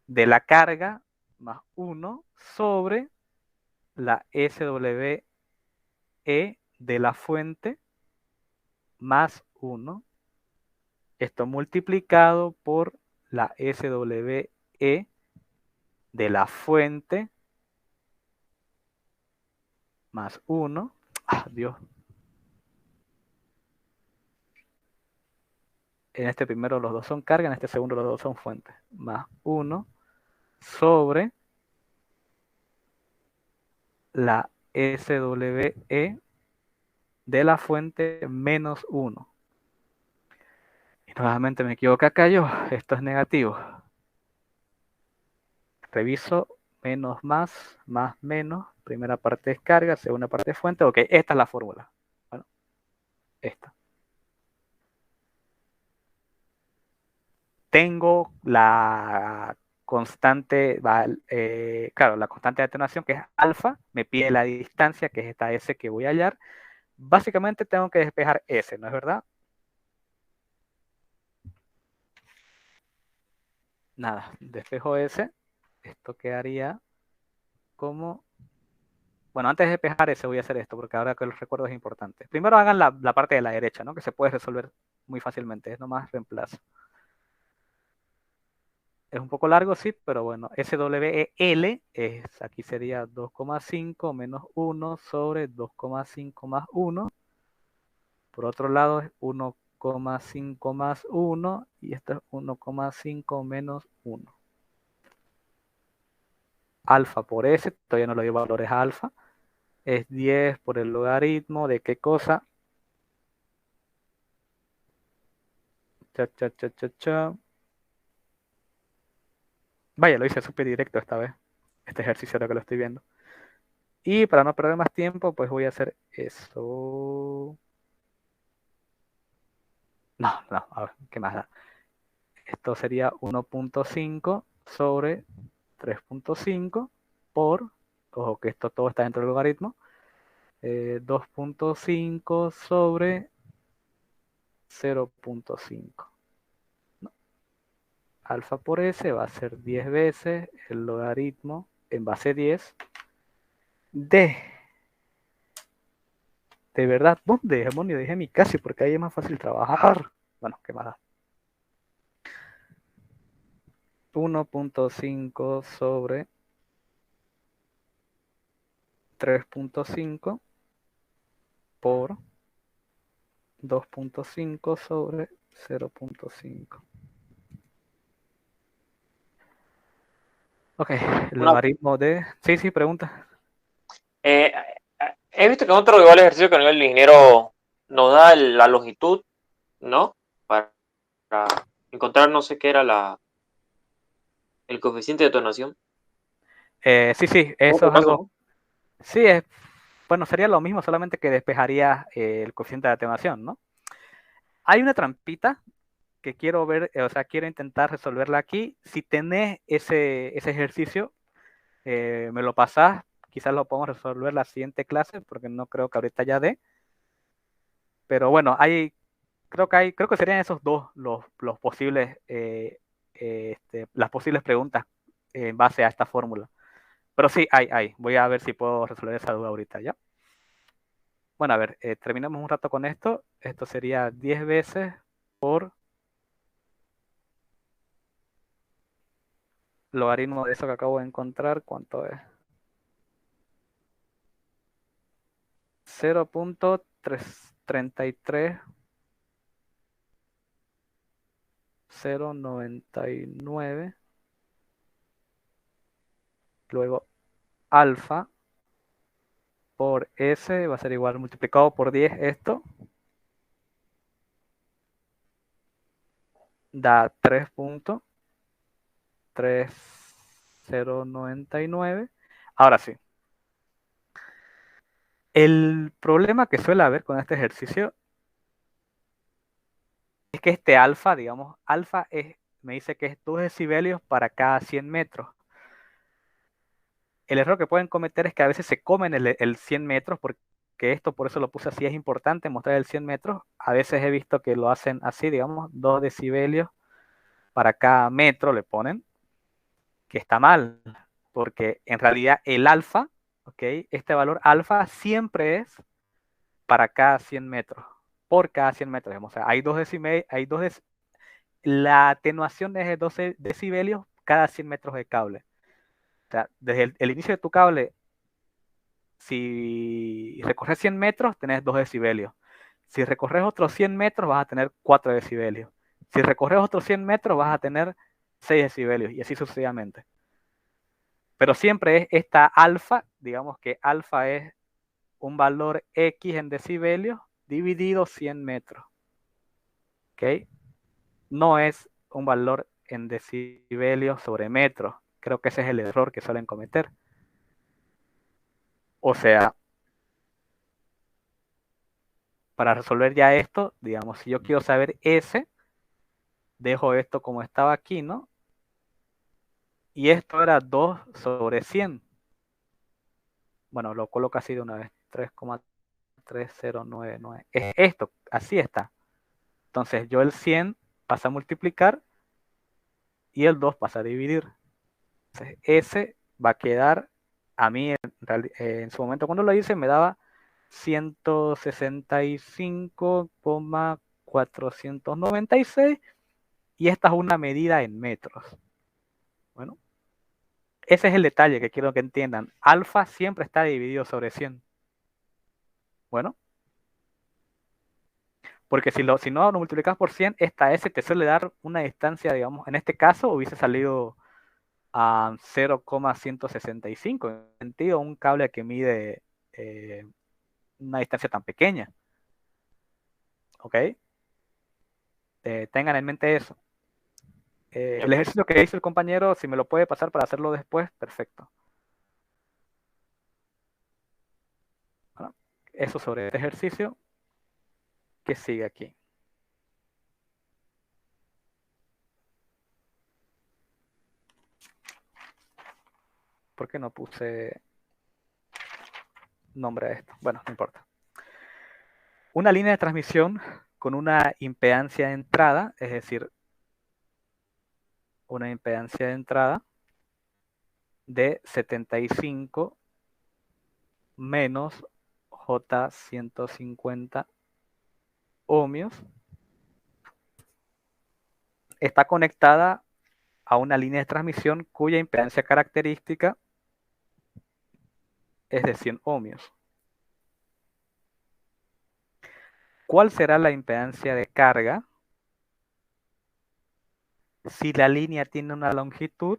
De la carga más 1 sobre la SWE de la fuente más 1. Esto multiplicado por la SWE de la fuente más 1. Dios. En este primero los dos son carga, en este segundo los dos son fuentes. Más 1 sobre la SWE de la fuente menos 1. Y nuevamente me equivoqué acá yo. Esto es negativo. Reviso menos más menos. Primera parte es carga, segunda parte es fuente. Ok, esta es la fórmula. Bueno, esta. Tengo la constante, claro, la constante de atenuación que es alfa, me pide la distancia que es esta S que voy a hallar. Básicamente tengo que despejar S, ¿no es verdad? nada, despejo ese. Esto quedaría como... Bueno, antes de despejar ese voy a hacer esto, porque ahora que los recuerdo es importante. Primero hagan la parte de la derecha, ¿no? Que se puede resolver muy fácilmente. Es nomás reemplazo. Es un poco largo, sí, pero bueno, SWL es, aquí sería 2,5 menos 1 sobre 2,5 más 1. Por otro lado es 1,5 más 1 y esto es 1,5 menos 1. Alfa por S, todavía no le doy valores a alfa, es 10 por el logaritmo de qué cosa. Cha, cha, cha, cha, cha. Vaya, lo hice súper directo esta vez, este ejercicio ahora que lo estoy viendo. Y para no perder más tiempo, pues voy a hacer eso. No, no, a ver, ¿qué más da? Esto sería 1,5 sobre 3,5 por, ojo que esto todo está dentro del logaritmo, 2,5 sobre 0,5. ¿No? Alfa por S va a ser 10 veces el logaritmo en base 10 de verdad, ¿dónde demonio dejé mi casi? Porque ahí es más fácil trabajar. Bueno, ¿qué más da? 1,5 sobre 3,5 por 2,5 sobre 0,5. Ok, el Una, logaritmo de... Sí, sí, pregunta. eh, he visto que en otro igual ejercicio que a nivel de ingeniero nos da la longitud, ¿no? Para encontrar no sé qué era el coeficiente de detonación. Sí, sí, En eso otro es caso, algo... ¿no? Sí, bueno, sería lo mismo, solamente que despejaría el coeficiente de atenuación, ¿no? Hay una trampita que quiero ver, o sea, quiero intentar resolverla aquí. Si tenés ese ejercicio, me lo pasás, quizás lo podemos resolver la siguiente clase, porque no creo que ahorita ya dé. Pero bueno, creo que serían esos dos los posibles, las posibles preguntas en base a esta fórmula. Pero sí, hay. Voy a ver si puedo resolver esa duda ahorita, ¿ya? Bueno, a ver, terminamos un rato con esto. Esto sería 10 veces por logaritmo de eso que acabo de encontrar. ¿Cuánto es? 0,33099. Luego alfa por S va a ser igual multiplicado por 10 esto. Da 3,3099. Ahora sí, el problema que suele haber con este ejercicio es que este alfa, digamos, alfa me dice que es 2 decibelios para cada 100 metros. El error que pueden cometer es que a veces se comen el 100 metros, porque esto por eso lo puse así, es importante mostrar el 100 metros. A veces he visto que lo hacen así, digamos, 2 decibelios para cada metro le ponen, que está mal, porque en realidad el alfa, ¿ok? Este valor alfa siempre es para cada 100 metros, por cada 100 metros. Digamos. O sea, hay 2 decibelios, la atenuación es de 12 decibelios cada 100 metros de cable. O sea, desde el inicio de tu cable, si recorres 100 metros, tenés 2 decibelios. Si recorres otros 100 metros, vas a tener 4 decibelios. Si recorres otros 100 metros, vas a tener 6 decibelios y así sucesivamente. Pero siempre es esta alfa, digamos que alfa es un valor X en decibelios dividido 100 metros. ¿Ok? No es un valor en decibelios sobre metros. Creo que ese es el error que suelen cometer. O sea, para resolver ya esto, digamos, si yo quiero saber S, dejo esto como estaba aquí, ¿no? Y esto era 2 sobre 100. Bueno, lo coloco así de una vez. 3,3099. Es esto, así está. Entonces yo el 100 pasa a multiplicar y el 2 pasa a dividir. Entonces, ese va a quedar, a mí en su momento cuando lo hice me daba 165,496 y esta es una medida en metros. Bueno, ese es el detalle que quiero que entiendan. Alfa siempre está dividido sobre 100. Bueno, porque si no lo multiplicas por 100, esta S te suele dar una distancia, digamos, en este caso hubiese salido a 0,165. En sentido, un cable que mide una distancia tan pequeña. ¿Ok? Tengan en mente eso. El ejercicio que hizo el compañero, si me lo puede pasar para hacerlo después, perfecto. Bueno, eso sobre este ejercicio que sigue aquí. ¿Por qué no puse nombre a esto? Bueno, no importa. Una línea de transmisión con una impedancia de entrada, es decir, una impedancia de entrada de 75 menos J150 ohmios, está conectada a una línea de transmisión cuya impedancia característica es de 100 ohmios. ¿Cuál será la impedancia de carga si la línea tiene una longitud?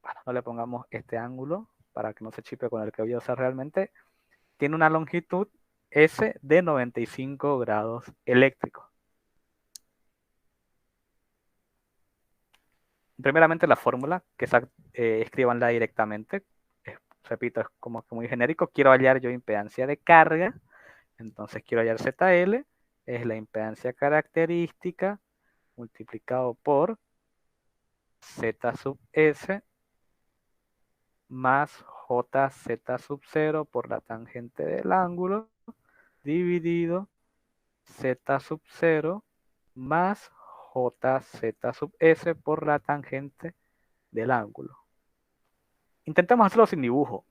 Bueno, no le pongamos este ángulo para que no se chipe con el que voy a usar realmente. Tiene una longitud S de 95 grados eléctricos. Primeramente la fórmula, que escríbanla directamente. Repito, es como que muy genérico. Quiero hallar yo impedancia de carga. Entonces quiero hallar ZL. Es la impedancia característica multiplicado por Z sub S más JZ sub 0 por la tangente del ángulo dividido Z sub 0 más JZ sub S por la tangente del ángulo. Intentemos hacerlo sin dibujo.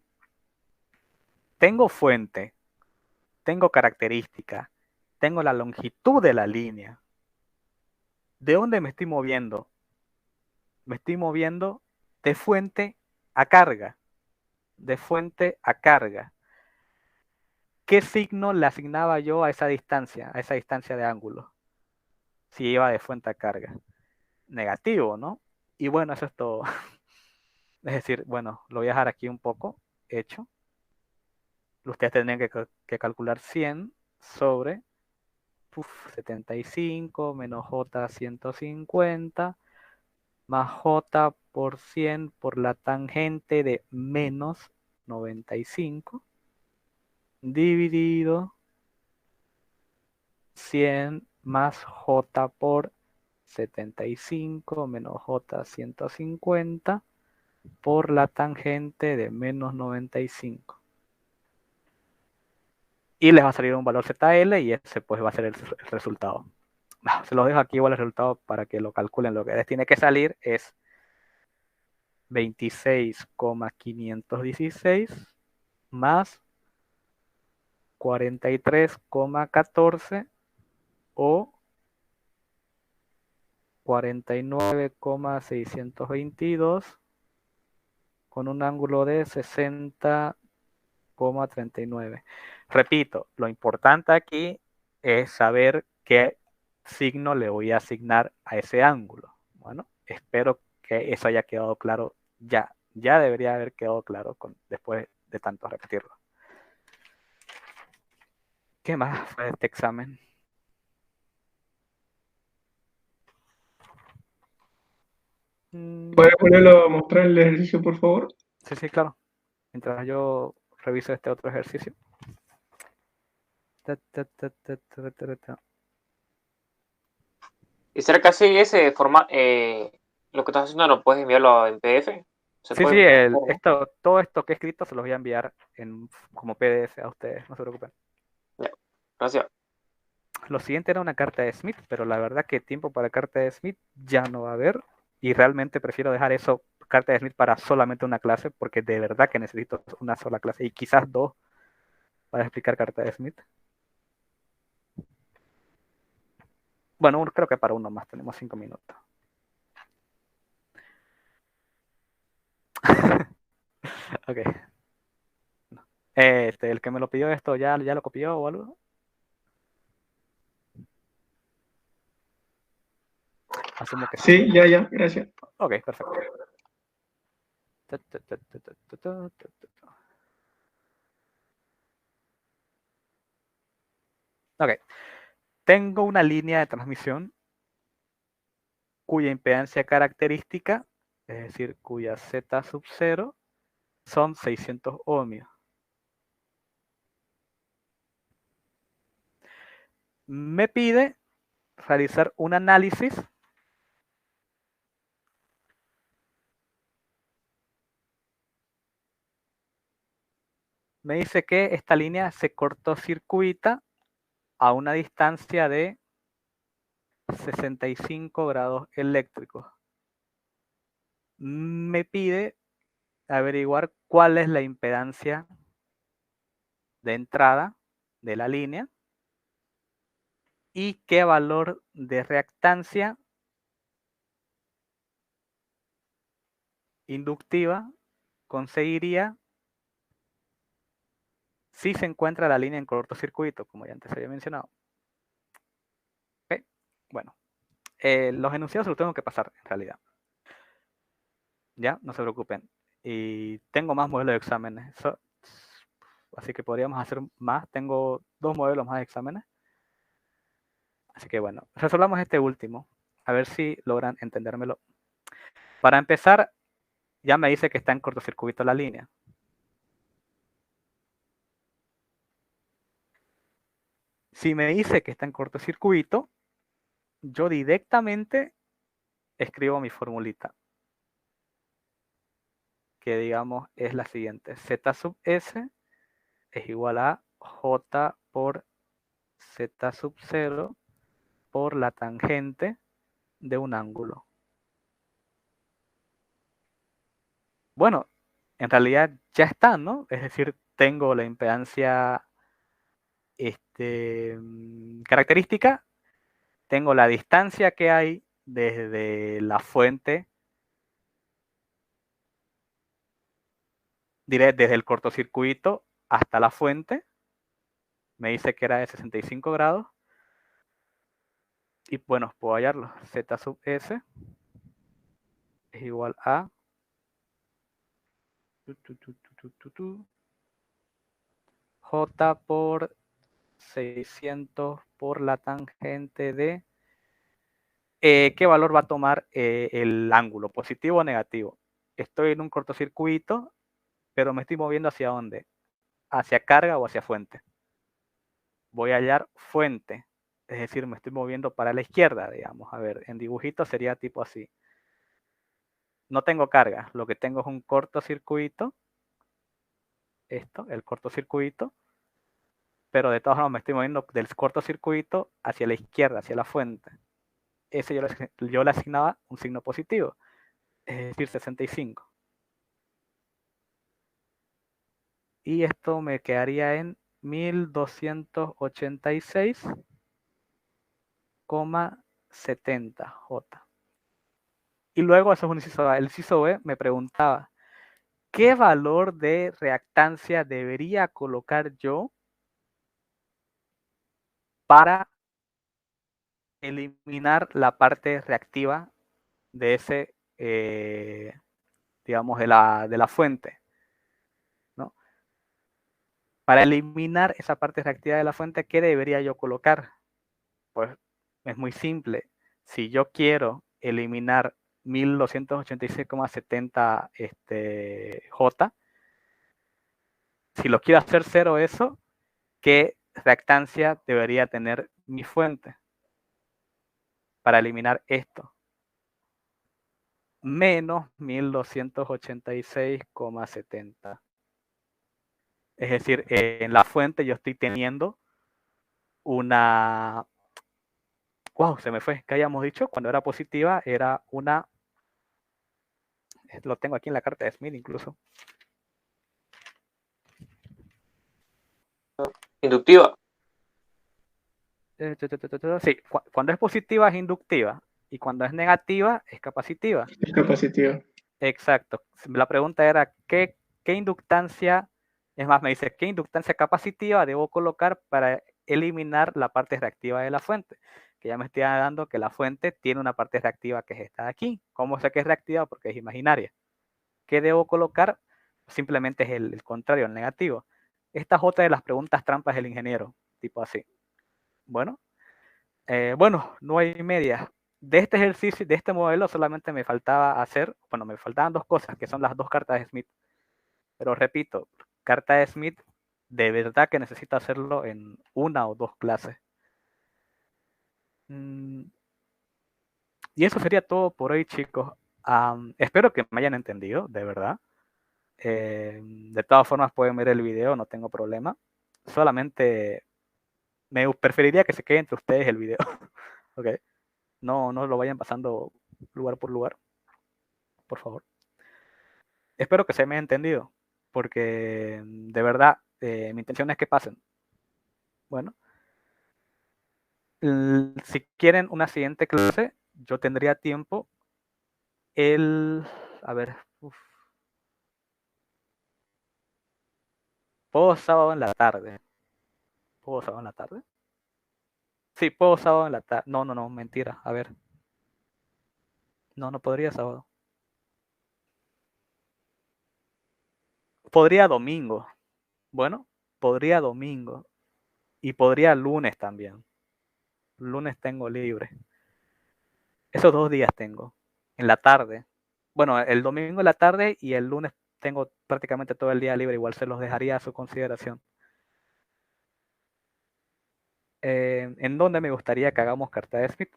Tengo fuente, tengo característica, tengo la longitud de la línea. ¿De dónde me estoy moviendo? Me estoy moviendo de fuente a carga. De fuente a carga. ¿Qué signo le asignaba yo a esa distancia de ángulo? Si iba de fuente a carga. Negativo, ¿no? Y bueno, eso es todo. Es decir, bueno, lo voy a dejar aquí un poco hecho. Ustedes tendrían que calcular 100 sobre 75 menos J 150 más J por 100 por la tangente de menos 95 dividido 100 más J por 75 menos J 150 por la tangente de menos 95. Y les va a salir un valor ZL y ese pues va a ser el resultado. Se los dejo aquí igual el resultado para que lo calculen. Lo que les tiene que salir es 26,516 más 43,14 o 49,622 con un ángulo de 60,39. Repito, lo importante aquí es saber qué signo le voy a asignar a ese ángulo. Bueno, espero que eso haya quedado claro ya. Ya debería haber quedado claro después de tanto repetirlo. ¿Qué más fue este examen? ¿Puedes ponerlo a mostrar el ejercicio, por favor? Sí, claro. Mientras yo reviso este otro ejercicio. ¿Y será que así ese formato, lo que estás haciendo no puedes enviarlo en PDF? ¿Se Sí, puede? todo esto que he escrito se los voy a enviar como PDF a ustedes, no se preocupen. Ya, gracias. Lo siguiente era una carta de Smith, pero la verdad que tiempo para carta de Smith ya no va a haber. y realmente prefiero dejar eso, carta de Smith, para solamente una clase, porque de verdad que necesito una sola clase y quizás dos para explicar carta de Smith. Bueno, creo que para uno más, tenemos 5 minutos. Ok. El que me lo pidió esto, ¿ya lo copió o algo? Asumo que Sí, ya, gracias. Ok, perfecto. Ok. Tengo una línea de transmisión cuya impedancia característica, es decir, cuya Z sub 0, son 600 ohmios. Me pide realizar un análisis me dice que esta línea se cortocircuita a una distancia de 65 grados eléctricos. Me pide averiguar cuál es la impedancia de entrada de la línea y qué valor de reactancia inductiva conseguiría si se encuentra la línea en cortocircuito, como ya antes había mencionado. Okay. Bueno, los enunciados se los tengo que pasar en realidad. Ya, no se preocupen. Y tengo más modelos de exámenes. Así que podríamos hacer más. Tengo 2 modelos más de exámenes. Así que bueno, resolvamos este último. A ver si logran entendérmelo. Para empezar, ya me dice que está en cortocircuito la línea. Si me dice que está en cortocircuito, yo directamente escribo mi formulita, que digamos es la siguiente. Z sub S es igual a J por Z sub 0 por la tangente de un ángulo. Bueno, en realidad ya está, ¿no? Es decir, tengo la impedancia característica, tengo la distancia que hay desde la fuente, diré desde el cortocircuito hasta la fuente, me dice que era de 65 grados, y bueno, puedo hallarlo. Z sub S es igual a J por 600 por la tangente de ¿qué valor va a tomar el ángulo? ¿Positivo o negativo? Estoy en un cortocircuito, pero me estoy moviendo ¿hacia dónde? ¿Hacia carga o hacia fuente? Voy a hallar fuente, es decir, me estoy moviendo para la izquierda, digamos. A ver, en dibujito sería tipo así. No tengo carga, lo que tengo es un cortocircuito, esto, el cortocircuito, pero de todas formas me estoy moviendo del cortocircuito hacia la izquierda, hacia la fuente. Ese yo le asignaba un signo positivo, es decir, 65. Y esto me quedaría en 1286,70 J. Y luego, eso es un inciso A. El inciso B me preguntaba, ¿qué valor de reactancia debería colocar yo para eliminar la parte reactiva de ese, digamos, de la fuente? ¿No? Para eliminar esa parte reactiva de la fuente, ¿qué debería yo colocar? Pues es muy simple. Si yo quiero eliminar 1286,70 J, si lo quiero hacer cero eso, ¿qué reactancia debería tener mi fuente para eliminar esto? Menos 1286,70. Es decir, en la fuente yo estoy teniendo una... ¡Wow! Se me fue. ¿Qué habíamos dicho? Cuando era positiva era una Lo tengo aquí en la carta de Smith incluso. Inductiva. Sí, cuando es positiva es inductiva y cuando es negativa es capacitiva. Es capacitiva. Exacto. La pregunta era, ¿qué inductancia, es más, me dice, ¿qué inductancia capacitiva debo colocar para eliminar la parte reactiva de la fuente? Que ya me estoy dando que la fuente tiene una parte reactiva que es esta de aquí. ¿Cómo sé que es reactiva? Porque es imaginaria. ¿Qué debo colocar? Simplemente es el contrario, el negativo. Esta es otra de las preguntas trampas del ingeniero, tipo así. Bueno, no hay medias. De este ejercicio, de este modelo, solamente me faltaba hacer, bueno, me faltaban dos cosas, que son las dos cartas de Smith. Pero repito, carta de Smith, de verdad que necesito hacerlo en una o dos clases. Y eso sería todo por hoy, chicos. Espero que me hayan entendido, de verdad. De todas formas, pueden ver el video, no tengo problema. Solamente me preferiría que se quede entre ustedes el video. Ok. No lo vayan pasando lugar por lugar, por favor. Espero que se me haya entendido, porque de verdad mi intención es que pasen. Bueno, si quieren una siguiente clase, yo tendría tiempo a ver, ¿puedo sábado en la tarde? ¿Puedo sábado en la tarde? Sí, puedo sábado en la tarde. No, mentira. A ver. No podría sábado. Podría domingo. Bueno, podría domingo. Y podría lunes también. Lunes tengo libre. Esos 2 días tengo. En la tarde. Bueno, el domingo en la tarde y el lunes tengo prácticamente todo el día libre. Igual se los dejaría a su consideración. ¿En dónde me gustaría que hagamos carta de Smith?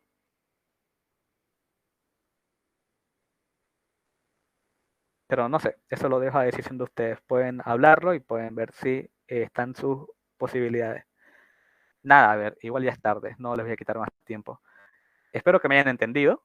Pero no sé, eso lo dejo a decisión de ustedes. Pueden hablarlo y pueden ver si están sus posibilidades. Nada, a ver, igual ya es tarde, no les voy a quitar más tiempo. Espero que me hayan entendido.